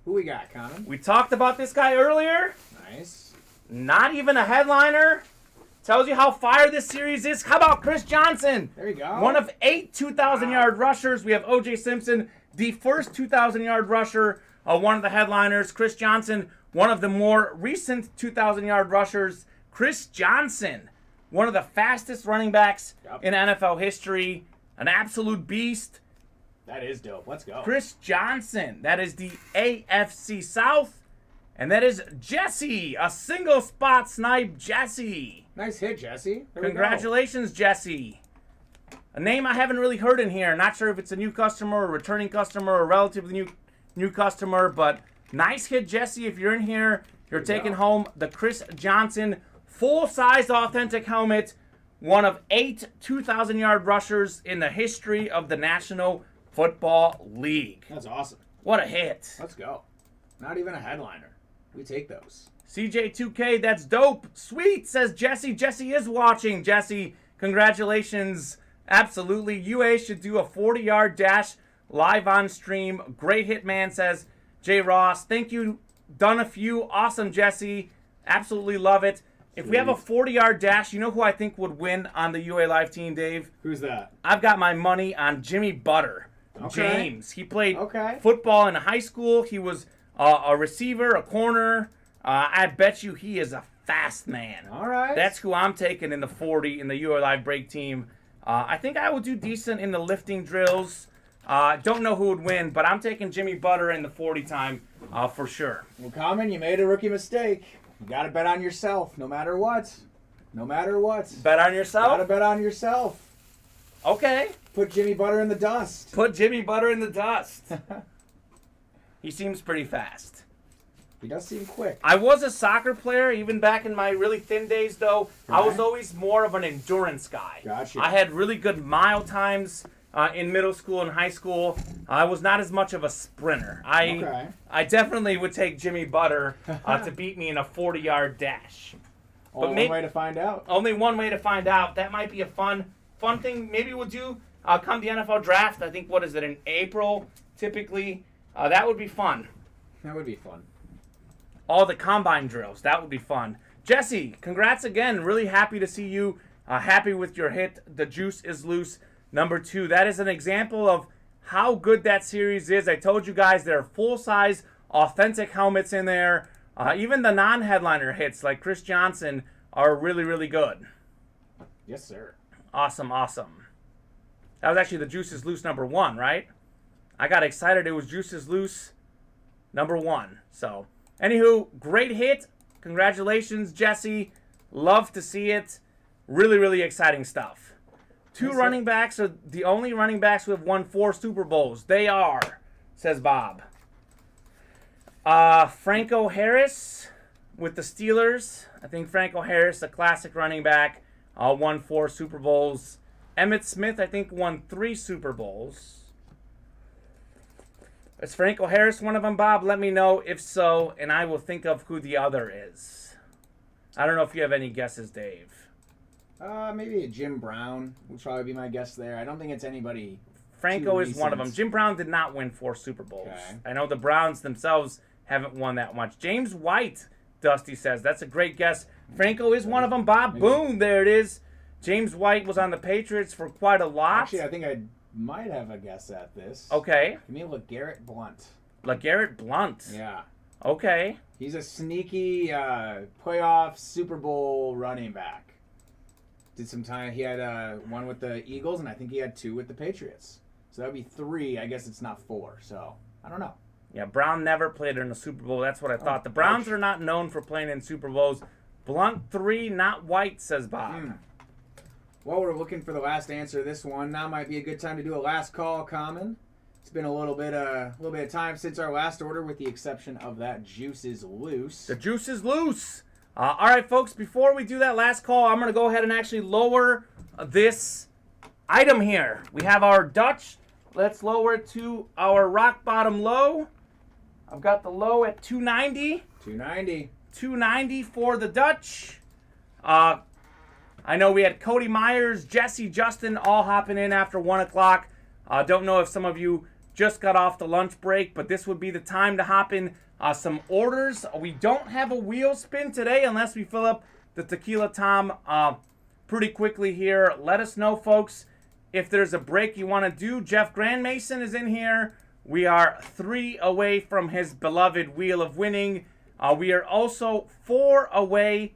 [SPEAKER 3] Who we got, Kamen?
[SPEAKER 2] We talked about this guy earlier.
[SPEAKER 3] Nice.
[SPEAKER 2] Not even a headliner. Tells you how fire this series is. How about Chris Johnson?
[SPEAKER 3] There you go.
[SPEAKER 2] One of 8 2,000-yard rushers. We have O.J. Simpson, the first 2,000-yard rusher, one of the headliners. Chris Johnson, one of the more recent 2,000-yard rushers. Chris Johnson, one of the fastest running backs in NFL history. An absolute beast.
[SPEAKER 3] That is dope. Let's go.
[SPEAKER 2] Chris Johnson. That is the AFC South. And that is Jesse, a single spot snipe Jesse.
[SPEAKER 3] Nice hit, Jesse. There we go.
[SPEAKER 2] Congratulations, Jesse. A name I haven't really heard in here. Not sure if it's a new customer, a returning customer, or a relatively new customer, but nice hit, Jesse. If you're in here, you're taking home the Chris Johnson full-size authentic helmet, one of 8 2,000-yard rushers in the history of the National Football League.
[SPEAKER 3] That's awesome.
[SPEAKER 2] What a hit.
[SPEAKER 3] Let's go. Not even a headliner. We take those.
[SPEAKER 2] CJ2K, that's dope. Sweet, says Jesse. Jesse is watching. Jesse, congratulations. Absolutely. UA should do a 40-yard dash live on stream. Great hit, man, says J. Ross. Thank you. Done a few. Awesome, Jesse. Absolutely love it. If we have a 40-yard dash, you know who I think would win on the UA Live team, Dave?
[SPEAKER 3] Who's that?
[SPEAKER 2] I've got my money on Jimmy Butter.
[SPEAKER 3] Okay.
[SPEAKER 2] James. He played
[SPEAKER 3] Okay.
[SPEAKER 2] football in high school. He was a receiver, a corner. I bet you he is a fast man.
[SPEAKER 3] All right.
[SPEAKER 2] That's who I'm taking in the 40 in the UA Live break team. I think I will do decent in the lifting drills. Don't know who would win, but I'm taking Jimmy Butter in the 40 time for sure.
[SPEAKER 3] Well, Kamen, you made a rookie mistake. You got to bet on yourself, no matter what. No matter what.
[SPEAKER 2] Bet on
[SPEAKER 3] Got to
[SPEAKER 2] yourself?
[SPEAKER 3] bet on yourself.
[SPEAKER 2] Okay.
[SPEAKER 3] Put Jimmy Butter in the dust.
[SPEAKER 2] Put Jimmy Butter in the dust. He seems pretty fast.
[SPEAKER 3] He does seem quick.
[SPEAKER 2] I was a soccer player, even back in my really thin days, though. I was
[SPEAKER 3] Right.
[SPEAKER 2] always more of an endurance guy.
[SPEAKER 3] Gotcha.
[SPEAKER 2] I had really good mile times in middle school and high school. I was not as much of a sprinter.
[SPEAKER 3] Okay.
[SPEAKER 2] I definitely would take Jimmy Butter to beat me in a 40-yard dash.
[SPEAKER 3] Only
[SPEAKER 2] maybe-
[SPEAKER 3] one way to find out.
[SPEAKER 2] Only one way to find out. That might be a fun thing. Maybe we'll do come the NFL draft. I think, what is it, in April, typically? That would be fun.
[SPEAKER 3] That would be fun.
[SPEAKER 2] All the combine drills. That would be fun. Jesse, congrats again. Really happy to see you. Happy with your hit. The juice is loose. Number 2. That is an example of how good that series is. I told you guys there are full-size, authentic helmets in there. Even the non-headliner hits, like Chris Johnson, are really, really good.
[SPEAKER 3] Yes, sir.
[SPEAKER 2] Awesome, awesome. That was actually the juice is loose number 1, right? I got excited. It was juice is loose number 1. So, anywho, great hit. Congratulations, Jesse. Love to see it. Really, really exciting stuff. 2 running backs are the only running backs who have won 4 Super Bowls. They are, says Bob. Franco Harris with the Steelers. I think Franco Harris, a classic running back, won 4 Super Bowls. Emmitt Smith, I think, won 3 Super Bowls. Is Franco Harris one of them, Bob? Let me know if so, and I will think of who the other is. I don't know if you have any guesses, Dave.
[SPEAKER 3] Maybe a Jim Brown would probably be my guess there. I don't think it's anybody.
[SPEAKER 2] Franco
[SPEAKER 3] too
[SPEAKER 2] is one of them.
[SPEAKER 3] recent.
[SPEAKER 2] Jim Brown did not win 4 Super Bowls.
[SPEAKER 3] Okay.
[SPEAKER 2] I know the Browns themselves haven't won that much. James White, Dusty says. That's a great guess. Franco is one of them, Bob.
[SPEAKER 3] Maybe.
[SPEAKER 2] Boom, there it is. James White was on the Patriots for quite a lot.
[SPEAKER 3] Actually, I think I might have a guess at this.
[SPEAKER 2] Okay.
[SPEAKER 3] Give me LeGarrette Blunt.
[SPEAKER 2] LeGarrette Blunt.
[SPEAKER 3] Yeah.
[SPEAKER 2] Okay.
[SPEAKER 3] He's a sneaky playoff Super Bowl running back. Did some time. He had 1 with the Eagles, and I think he had 2 with the Patriots. So that would be 3. I guess it's not 4. So I don't know.
[SPEAKER 2] Yeah, Brown never played in a Super Bowl. That's what I thought. The Browns
[SPEAKER 3] ouch.
[SPEAKER 2] are not known for playing in Super Bowls. Blunt 3, not White, says Bob.
[SPEAKER 3] Well, we're looking for the last answer to this one. Now might be a good time to do a last call, Kamen. It's been a little bit of time since our last order, with the exception of that juice is loose.
[SPEAKER 2] The juice is loose. All right, folks, before we do that last call, I'm going to go ahead and actually lower this item here. We have our Dutch. Let's lower it to our rock bottom low. I've got the low at 290.
[SPEAKER 3] 290.
[SPEAKER 2] 290 for the Dutch. I know we had Cody Myers, Jesse, Justin all hopping in after 1 o'clock. Don't know if some of you just got off the lunch break, but this would be the time to hop in some orders. We don't have a wheel spin today unless we fill up the Tequila Tom pretty quickly here. Let us know, folks, if there's a break you want to do. Jeff Grandmason is in here. We are 3 away from his beloved Wheel of Winning. We are also 4 away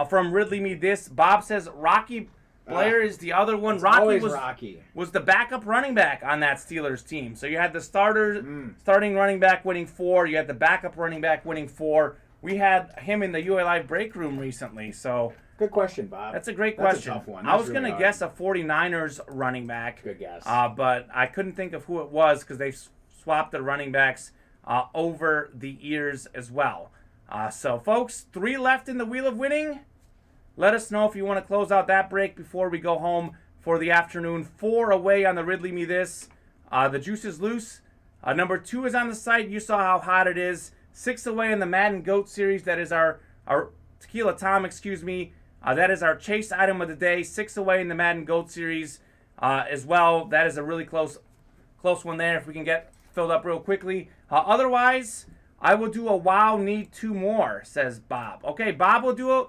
[SPEAKER 2] from Ridley Me This. Bob says Rocky Blair is the other one. Rocky was the backup running back on that Steelers team. So you had the starting running back winning 4. You had the backup running back winning 4. We had him in the UA Live break room recently. So
[SPEAKER 3] good question, Bob.
[SPEAKER 2] That's a great question.
[SPEAKER 3] That's a tough one.
[SPEAKER 2] I was going to guess a 49ers running back.
[SPEAKER 3] Good guess.
[SPEAKER 2] But I couldn't think of who it was because they swapped the running backs over the years as well. So, folks, 3 left in the Wheel of Winning. Let us know if you want to close out that break before we go home for the afternoon. 4 away on the Ridley Me This. The juice is loose. Number 2 is on the site. You saw how hot it is. 6 away in the Madden GOAT series. That is our Tequila Tom, excuse me. That is our chase item of the day. 6 away in the Madden GOAT series as well. That is a really close one there if we can get filled up real quickly. Otherwise, I will do a wow, need 2 more, says Bob. Okay, Bob will do a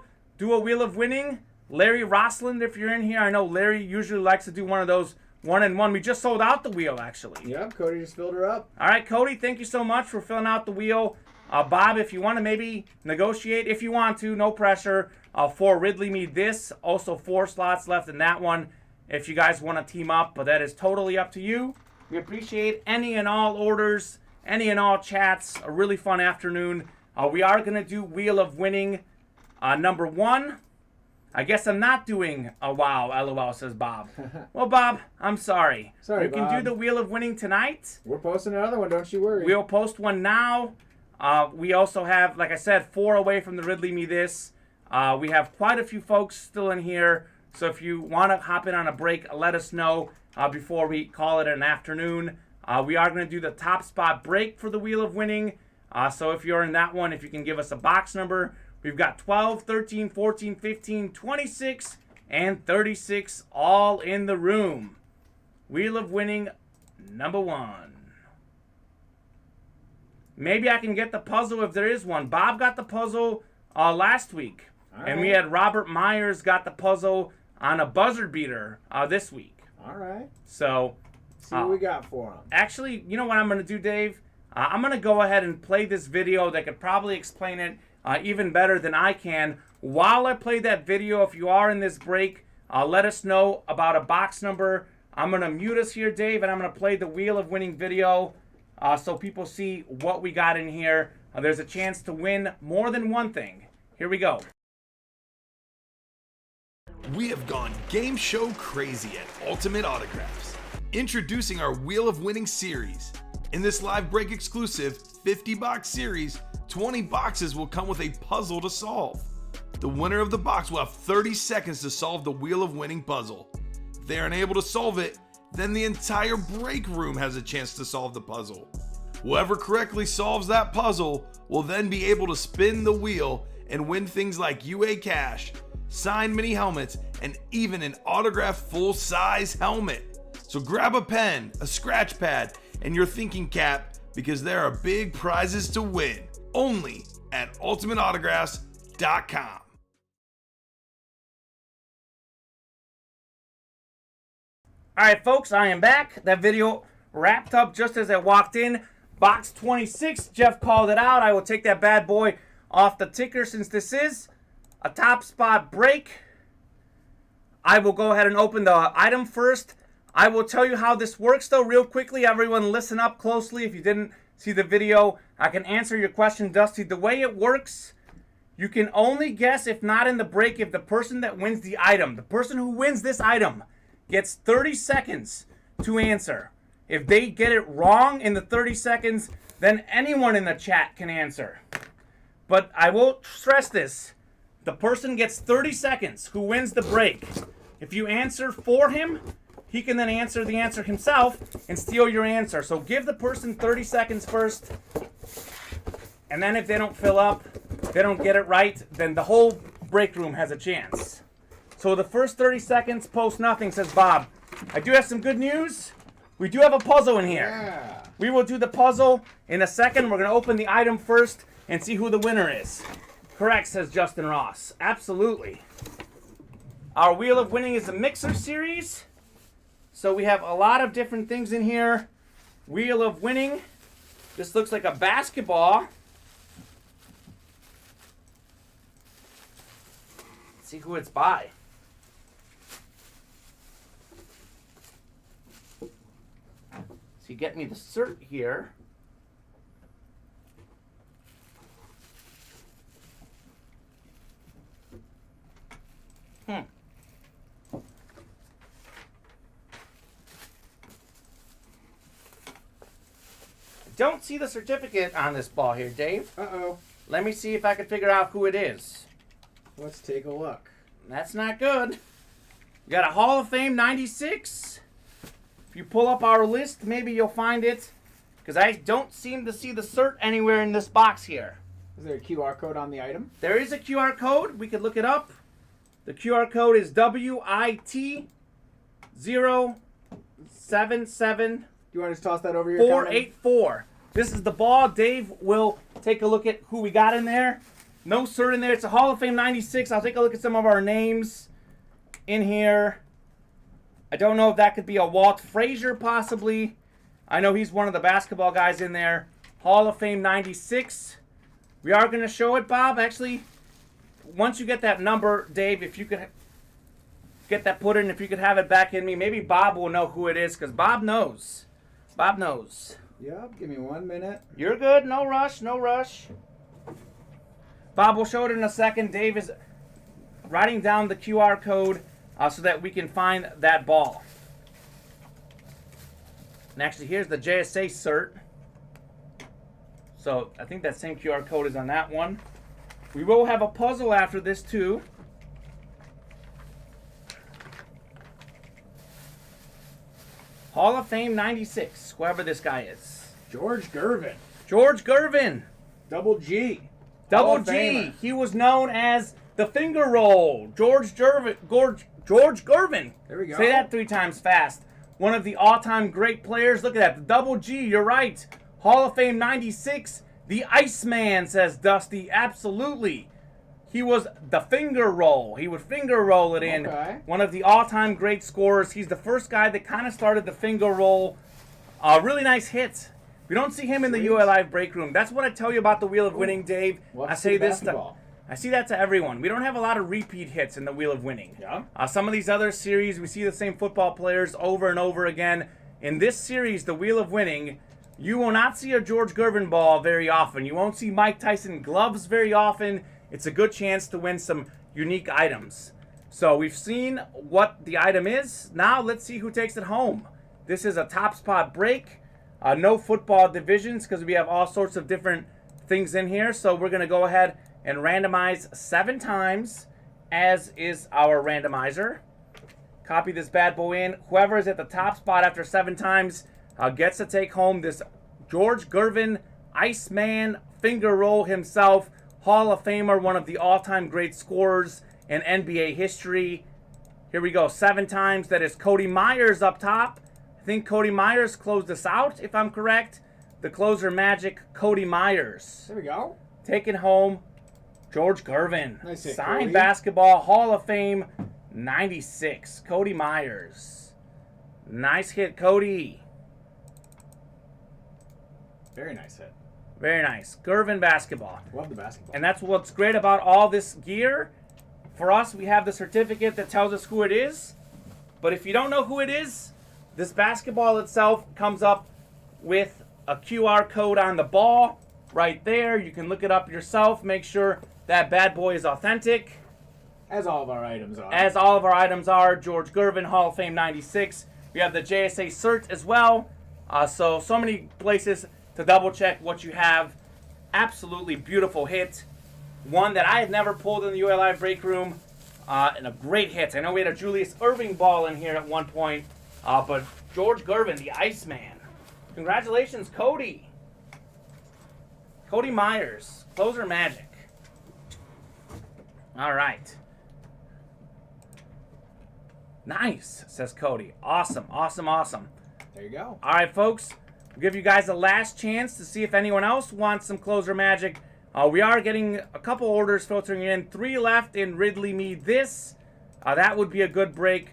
[SPEAKER 2] Wheel of Winning. Larry Rossland, if you're in here, I know Larry usually likes to do one of those 1-and-1. We just sold out the wheel, actually.
[SPEAKER 3] Yep, Cody just filled her up.
[SPEAKER 2] All right, Cody, thank you so much for filling out the wheel. Bob, if you want to maybe negotiate, if you want to, no pressure, for Ridley Me This. Also 4 slots left in that one if you guys want to team up, but that is totally up to you. We appreciate any and all orders, any and all chats. A really fun afternoon. We are going to do Wheel of Winning number 1. I guess I'm not doing a wow, LOL, says Bob. Well, Bob, I'm sorry.
[SPEAKER 3] Sorry,
[SPEAKER 2] you can
[SPEAKER 3] Bob.
[SPEAKER 2] do the Wheel of Winning tonight.
[SPEAKER 3] We're posting another one, don't you worry.
[SPEAKER 2] We'll post one now. We also have, like I said, 4 away from the Ridley Me This. We have quite a few folks still in here. So if you want to hop in on a break, let us know before we call it an afternoon. We are going to do the top spot break for the Wheel of Winning. So if you're in that one, if you can give us a box number, we've got 12, 13, 14, 15, 26, and 36 all in the room. Wheel of Winning number 1. Maybe I can get the puzzle if there is one. Bob got the puzzle last week.
[SPEAKER 3] All
[SPEAKER 2] and
[SPEAKER 3] right.
[SPEAKER 2] we had Robert Myers got the puzzle on a buzzer beater this week.
[SPEAKER 3] All right.
[SPEAKER 2] So,
[SPEAKER 3] see what we got for him.
[SPEAKER 2] Actually, you know what I'm going to do, Dave? I'm going to go ahead and play this video that could probably explain it even better than I can. While I play that video, if you are in this break, let us know about a box number. I'm going to mute us here, Dave, and I'm going to play the Wheel of Winning video so people see what we got in here. There's a chance to win more than one thing. Here we go.
[SPEAKER 4] We have gone game show crazy at Ultimate Autographs. Introducing our Wheel of Winning series. In this live break exclusive 50-box series, 20 boxes will come with a puzzle to solve. The winner of the box will have 30 seconds to solve the Wheel of Winning puzzle. If they are unable to solve it, then the entire break room has a chance to solve the puzzle. Whoever correctly solves that puzzle will then be able to spin the wheel and win things like UA cash, signed mini helmets, and even an autographed full-size helmet. So grab a pen, a scratch pad, and your thinking cap because there are big prizes to win. Only at ultimateautographs.com.
[SPEAKER 2] All right, folks, I am back. That video wrapped up just as I walked in. Box 26, Jeff called it out. I will take that bad boy off the ticker since this is a top spot break. I will go ahead and open the item first. I will tell you how this works, though, real quickly. Everyone listen up closely. If you didn't see the video, I can answer your question, Dusty. The way it works, you can only guess, if not in the break, if the person that wins the item, the person who wins this item, gets 30 seconds to answer. If they get it wrong in the 30 seconds, then anyone in the chat can answer. But I will stress this. The person gets 30 seconds who wins the break. If you answer for him, he can then answer the answer himself and steal your answer. So give the person 30 seconds first. And then if they don't fill up, they don't get it right, then the whole break room has a chance. So the first 30 seconds, post nothing, says Bob. I do have some good news. We do have a puzzle in here.
[SPEAKER 3] Yeah.
[SPEAKER 2] We will do the puzzle in a second. We're going to open the item first and see who the winner is. Correct, says Justin Ross. Absolutely. Our Wheel of Winning is a mixer series. So we have a lot of different things in here. Wheel of Winning. This looks like a basketball. Let's see who it's by. So you get me the cert here. Don't see the certificate on this ball here, Dave.
[SPEAKER 3] Uh-oh.
[SPEAKER 2] Let me see if I can figure out who it is.
[SPEAKER 3] Let's take a look.
[SPEAKER 2] That's not good. We got a Hall of Fame 96. If you pull up our list, maybe you'll find it. Because I don't seem to see the cert anywhere in this box here.
[SPEAKER 3] Is there a QR code on the item?
[SPEAKER 2] There is a QR code. We could look it up. The QR code is WIT077.
[SPEAKER 3] Do you want to just toss that over here?
[SPEAKER 2] 484. This is the ball. Dave will take a look at who we got in there. No cert in there. It's a Hall of Fame 96. I'll take a look at some of our names in here. I don't know if that could be a Walt Frazier possibly. I know he's one of the basketball guys in there. Hall of Fame 96. We are going to show it, Bob. Actually, once you get that number, Dave, if you could get that put in, if you could have it back in me, maybe Bob will know who it is because Bob knows. Bob knows.
[SPEAKER 3] Yep, give me 1 minute.
[SPEAKER 2] You're good. No rush. No rush. Bob will show it in a second. Dave is writing down the QR code so that we can find that ball. And actually, here's the JSA cert. So I think that same QR code is on that one. We will have a puzzle after this too. Hall of Fame 96, whoever this guy is.
[SPEAKER 3] George Gervin.
[SPEAKER 2] George Gervin.
[SPEAKER 3] Double G.
[SPEAKER 2] Double
[SPEAKER 3] Hall of
[SPEAKER 2] G.
[SPEAKER 3] Famer.
[SPEAKER 2] He was known as the finger roll. George Gervin.
[SPEAKER 3] There we go.
[SPEAKER 2] Say that 3 times fast. One of the all-time great players. Look at that. The double G. You're right. Hall of Fame 96. The Iceman, says Dusty. Absolutely. He was the finger roll. He would finger roll it in.
[SPEAKER 3] Okay.
[SPEAKER 2] One of the all-time great scorers. He's the first guy that kind of started the finger roll. Really nice hit. We don't see him in the
[SPEAKER 3] Sweet.
[SPEAKER 2] UL Live break room. That's what I tell you about the Wheel of Winning, Dave.
[SPEAKER 3] We'll have
[SPEAKER 2] I
[SPEAKER 3] to
[SPEAKER 2] say
[SPEAKER 3] see
[SPEAKER 2] this to,
[SPEAKER 3] basketball.
[SPEAKER 2] I see that to everyone. We don't have a lot of repeat hits in the Wheel of Winning.
[SPEAKER 3] Yeah.
[SPEAKER 2] Some of these other series, we see the same football players over and over again. In this series, the Wheel of Winning, you will not see a George Gervin ball very often. You won't see Mike Tyson gloves very often. It's a good chance to win some unique items. So we've seen what the item is. Now let's see who takes it home. This is a top spot break. No football divisions because we have all sorts of different things in here. So we're going to go ahead and randomize 7 times, as is our randomizer. Copy this bad boy in. Whoever is at the top spot after 7 times gets to take home this George Gervin Iceman finger roll himself. Hall of Famer, one of the all-time great scorers in NBA history. Here we go, 7 times. That is Cody Myers up top. I think Cody Myers closed us out, if I'm correct. The closer magic, Cody Myers.
[SPEAKER 3] There we go.
[SPEAKER 2] Taking home George Gervin.
[SPEAKER 3] Nice hit,
[SPEAKER 2] Signed
[SPEAKER 3] Cody.
[SPEAKER 2] basketball, Hall of Fame, 96. Cody Myers. Nice hit, Cody.
[SPEAKER 3] Very nice hit.
[SPEAKER 2] Very nice. Gervin basketball.
[SPEAKER 3] Love the basketball.
[SPEAKER 2] And that's what's great about all this gear. For us, we have the certificate that tells us who it is. But if you don't know who it is, this basketball itself comes up with a QR code on the ball right there. You can look it up yourself. Make sure that bad boy is authentic.
[SPEAKER 3] As all of our items are.
[SPEAKER 2] As all of our items are. George Gervin, Hall of Fame 96. We have the JSA cert as well. So many places to double check what you have. Absolutely beautiful hit. one that I had never pulled in the UA Live break room, and a great hit. I know we had a Julius Irving ball in here at one point, but George Gervin, the Iceman. Congratulations, Cody. Cody Myers, closer magic. All right. Nice, says Cody. Awesome, awesome, awesome.
[SPEAKER 3] There you go.
[SPEAKER 2] All right, folks. We'll give you guys a last chance to see if anyone else wants some closer magic. We are getting a couple orders filtering in. 3 left in Ridley Me This. That would be a good break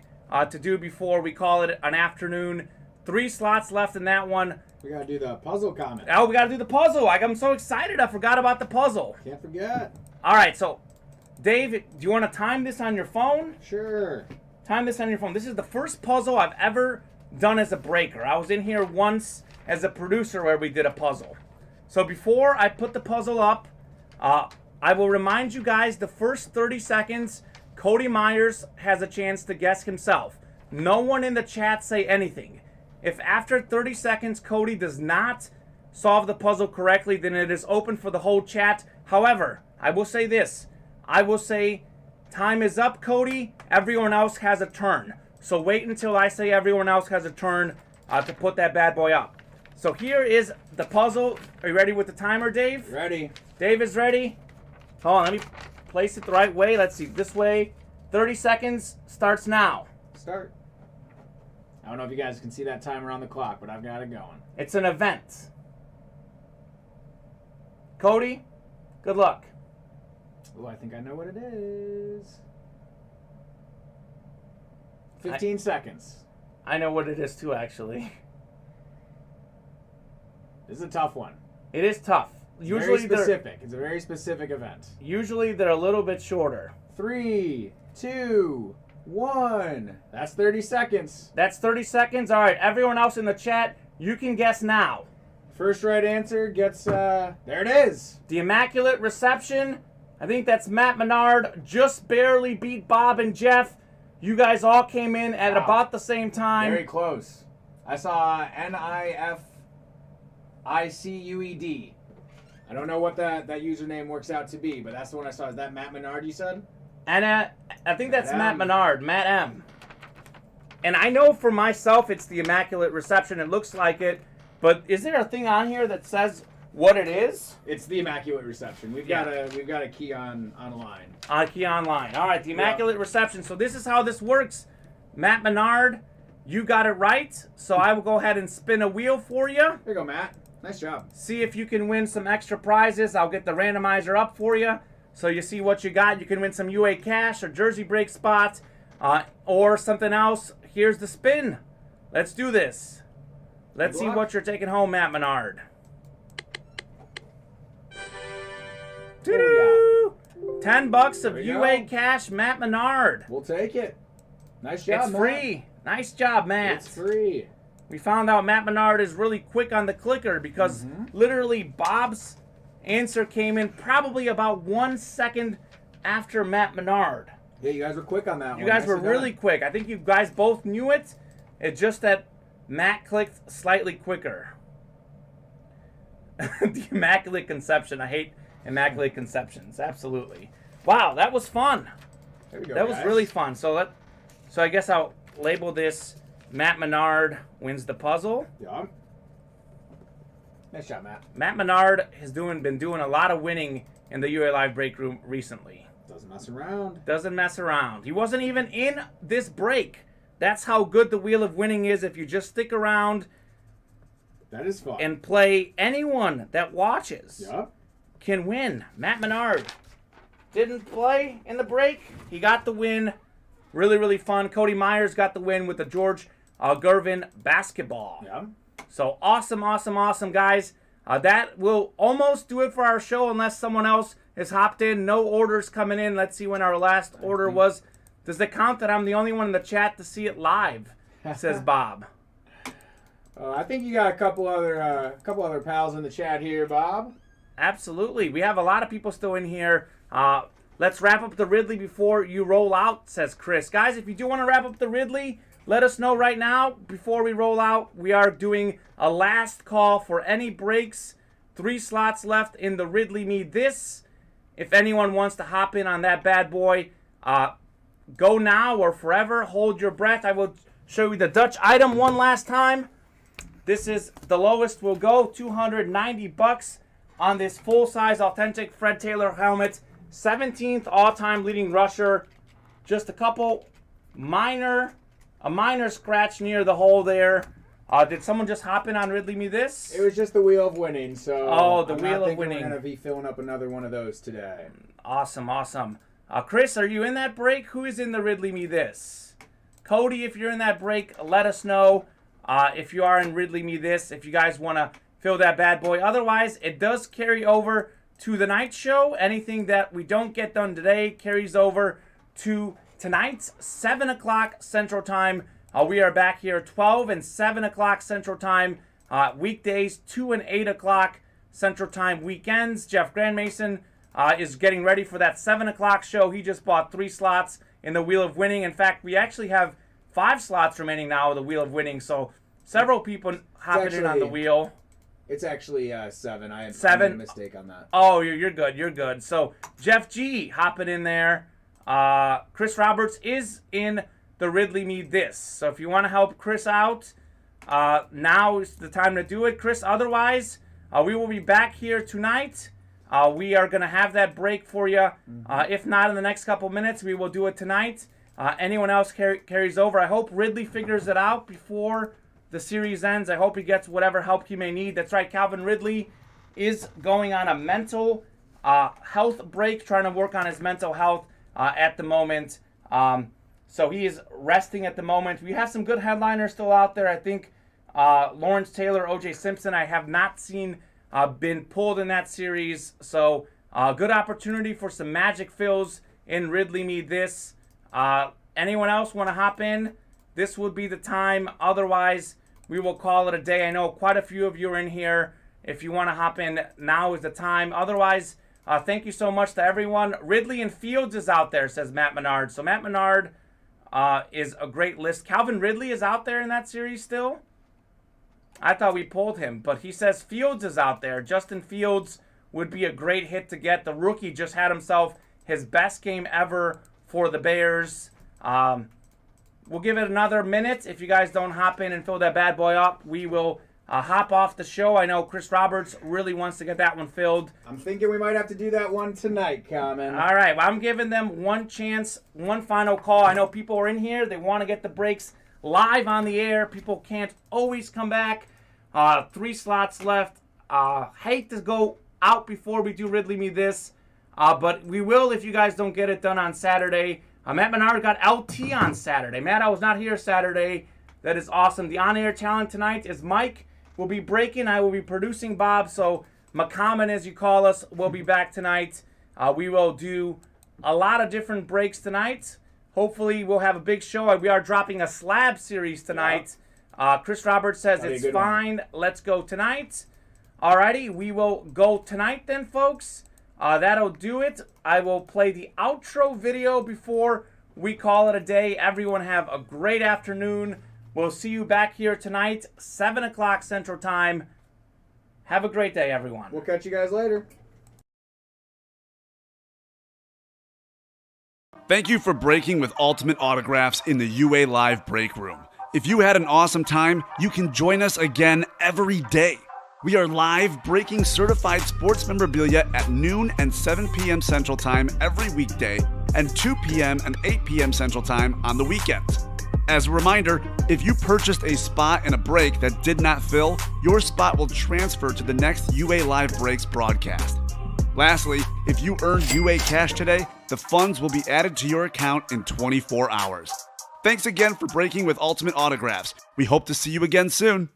[SPEAKER 2] to do before we call it an afternoon. 3 slots left in that one.
[SPEAKER 3] We gotta do the puzzle comment.
[SPEAKER 2] Oh, we got to do the puzzle. I'm so excited. I forgot about the puzzle.
[SPEAKER 3] Can't forget.
[SPEAKER 2] All right, so Dave, do you want to time this on your phone?
[SPEAKER 3] Sure.
[SPEAKER 2] Time this on your phone. This is the first puzzle I've ever done as a breaker. I was in here once as a producer where we did a puzzle. So before I put the puzzle up, I will remind you guys the first 30 seconds, Cody Myers has a chance to guess himself. No one in the chat say anything. If after 30 seconds Cody does not solve the puzzle correctly, then it is open for the whole chat. However, I will say this. I will say, time is up, Cody. Everyone else has a turn. So wait until I say everyone else has a turn to put that bad boy up. So here is the puzzle. Are you ready with the timer, Dave?
[SPEAKER 3] Ready.
[SPEAKER 2] Dave is ready. Hold on, let me place it the right way. Let's see, this way. 30 seconds starts now.
[SPEAKER 3] Start. I don't know if you guys can see that timer on the clock, but I've got it going.
[SPEAKER 2] It's an event. Cody, good luck.
[SPEAKER 3] Oh, I think I know what it is. 15 seconds.
[SPEAKER 2] I know what it is too, actually.
[SPEAKER 3] This is a tough one.
[SPEAKER 2] It is tough.
[SPEAKER 3] Very specific. It's a very specific event.
[SPEAKER 2] Usually they're a little bit shorter.
[SPEAKER 3] 3, 2, 1. That's 30 seconds.
[SPEAKER 2] That's 30 seconds. All right, everyone else in the chat, you can guess now.
[SPEAKER 3] First right answer gets, there it is.
[SPEAKER 2] The Immaculate Reception. I think that's Matt Menard. Just barely beat Bob and Jeff. You guys all came in at about the same time.
[SPEAKER 3] Very close. I saw NIFICUED. I don't know what that username works out to be, but that's the one I saw. Is that Matt Menard, you said?
[SPEAKER 2] And I think that's Matt Menard, Matt M. And I know for myself it's the Immaculate Reception. It looks like it. But is there a thing on here that says what it is?
[SPEAKER 3] It's the Immaculate Reception. We've got a key online.
[SPEAKER 2] Key online. All right, the Immaculate Reception. So this is how this works. Matt Menard, you got it right. So I will go ahead and spin a wheel for you.
[SPEAKER 3] There you go, Matt. Nice job.
[SPEAKER 2] See if you can win some extra prizes. I'll get the randomizer up for you. So you see what you got. You can win some UA cash or jersey break spots or something else. Here's the spin. Let's do this. Let's see what you're taking home, Matt Menard. Doo-doo! $10 of UA cash, Matt Menard.
[SPEAKER 3] We'll take it. Nice job,
[SPEAKER 2] It's free. Nice job, Matt.
[SPEAKER 3] It's free.
[SPEAKER 2] We found out Matt Menard is really quick on the clicker because literally Bob's answer came in probably about 1 second after Matt Menard.
[SPEAKER 3] Yeah, you guys were quick on that one.
[SPEAKER 2] You guys were really quick. I think you guys both knew it. It's just that Matt clicked slightly quicker. The Immaculate Conception. I hate Immaculate Conceptions. Absolutely. Wow, that was fun.
[SPEAKER 3] There we go,
[SPEAKER 2] That was really fun. So I guess I'll label this Matt Menard wins the puzzle.
[SPEAKER 3] Yeah. Nice shot, Matt.
[SPEAKER 2] Matt Menard has been doing a lot of winning in the UA Live break room recently.
[SPEAKER 3] Doesn't mess around.
[SPEAKER 2] Doesn't mess around. He wasn't even in this break. That's how good the Wheel of Winning is if you just stick around.
[SPEAKER 3] That is fun.
[SPEAKER 2] And play. Anyone that watches can win. Matt Menard didn't play in the break. He got the win. Really, really fun. Cody Myers got the win with the George Gervin basketball.
[SPEAKER 3] Yeah.
[SPEAKER 2] So awesome, awesome, awesome, guys. That will almost do it for our show unless someone else has hopped in. No orders coming in. Let's see when our last order was. Does it count that I'm the only one in the chat to see it live? Says Bob.
[SPEAKER 3] I think you got a couple other pals in the chat here, Bob.
[SPEAKER 2] Absolutely. We have a lot of people still in here. Let's wrap up the Ridley before you roll out, says Chris. Guys, if you do want to wrap up the Ridley, let us know right now before we roll out. We are doing a last call for any breaks. 3 slots left in the Ridley Me This. If anyone wants to hop in on that bad boy, go now or forever. Hold your breath. I will show you the Dutch item one last time. This is the lowest we'll go, $290 on this full-size authentic Fred Taylor helmet. 17th all-time leading rusher. Just a minor scratch near the hole there. Did someone just hop in on Ridley Me This?
[SPEAKER 3] It was just the wheel of winning, so
[SPEAKER 2] the wheel of winning.
[SPEAKER 3] We're going to be filling up another one of those today.
[SPEAKER 2] Awesome. Chris, are you in that break? Who is in the Ridley Me This? Cody, if you're in that break, let us know. If you are in Ridley Me This, if you guys want to fill that bad boy. Otherwise, it does carry over to the night show. Anything that we don't get done today carries over to tonight's 7 o'clock Central Time. We are back here 12 and 7 o'clock Central Time. Weekdays, 2 and 8 o'clock Central Time. Weekends, Jeff Grandmason is getting ready for that 7 o'clock show. He just bought 3 slots in the Wheel of Winning. In fact, we actually have 5 slots remaining now of the Wheel of Winning. So several people hopping in on the wheel.
[SPEAKER 3] It's actually 7. I made a mistake on that.
[SPEAKER 2] Oh, you're good. You're good. So Jeff G hopping in there. Chris Roberts is in the Ridley Me This. So if you want to help Chris out, now is the time to do it, Chris. Otherwise, we will be back here tonight. We are going to have that break for you. If not in the next couple minutes, we will do it tonight. Anyone else carries over. I hope Ridley figures it out before the series ends. I hope he gets whatever help he may need. That's right, Calvin Ridley is going on a mental health break, trying to work on his mental health at the moment. So he is resting at the moment. We have some good headliners still out there. I think Lawrence Taylor, O.J. Simpson, I have not seen been pulled in that series. So good opportunity for some magic fills in Ridley Me This. Anyone else want to hop in? This would be the time. Otherwise, we will call it a day. I know quite a few of you are in here. If you want to hop in, now is the time. Otherwise, thank you so much to everyone. Ridley and Fields is out there, says Matt Menard. So Matt Menard is a great list. Calvin Ridley is out there in that series still? I thought we pulled him, but he says Fields is out there. Justin Fields would be a great hit to get. The rookie just had himself his best game ever for the Bears. We'll give it another minute. If you guys don't hop in and fill that bad boy up, we will hop off the show. I know Chris Roberts really wants to get that one filled.
[SPEAKER 3] I'm thinking we might have to do that one tonight, Kamen.
[SPEAKER 2] All right. Well, I'm giving them one chance, one final call. I know people are in here. They want to get the breaks live on the air. People can't always come back. 3 slots left. Hate to go out before we do Ridley Me This, but we will if you guys don't get it done on Saturday. Matt Menard got LT on Saturday. Matt, I was not here Saturday. That is awesome. The on-air talent tonight is Mike. Will be breaking. I will be producing Bob. So Kamen, as you call us, will be back tonight. We will do a lot of different breaks tonight. Hopefully, we'll have a big show. We are dropping a slab series tonight. Chris Roberts says it's fine. Let's go tonight. Alrighty, we will go tonight then, folks. That'll do it. I will play the outro video before we call it a day. Everyone have a great afternoon. We'll see you back here tonight, 7 o'clock Central Time. Have a great day, everyone.
[SPEAKER 3] We'll catch you guys later.
[SPEAKER 1] Thank you for breaking with Ultimate Autographs in the UA Live Break Room. If you had an awesome time, you can join us again every day. We are live breaking certified sports memorabilia at noon and 7 p.m. Central Time every weekday and 2 p.m. and 8 p.m. Central Time on the weekends. As a reminder, if you purchased a spot in a break that did not fill, your spot will transfer to the next UA Live Breaks broadcast. Lastly, if you earned UA cash today, the funds will be added to your account in 24 hours. Thanks again for breaking with Ultimate Autographs. We hope to see you again soon.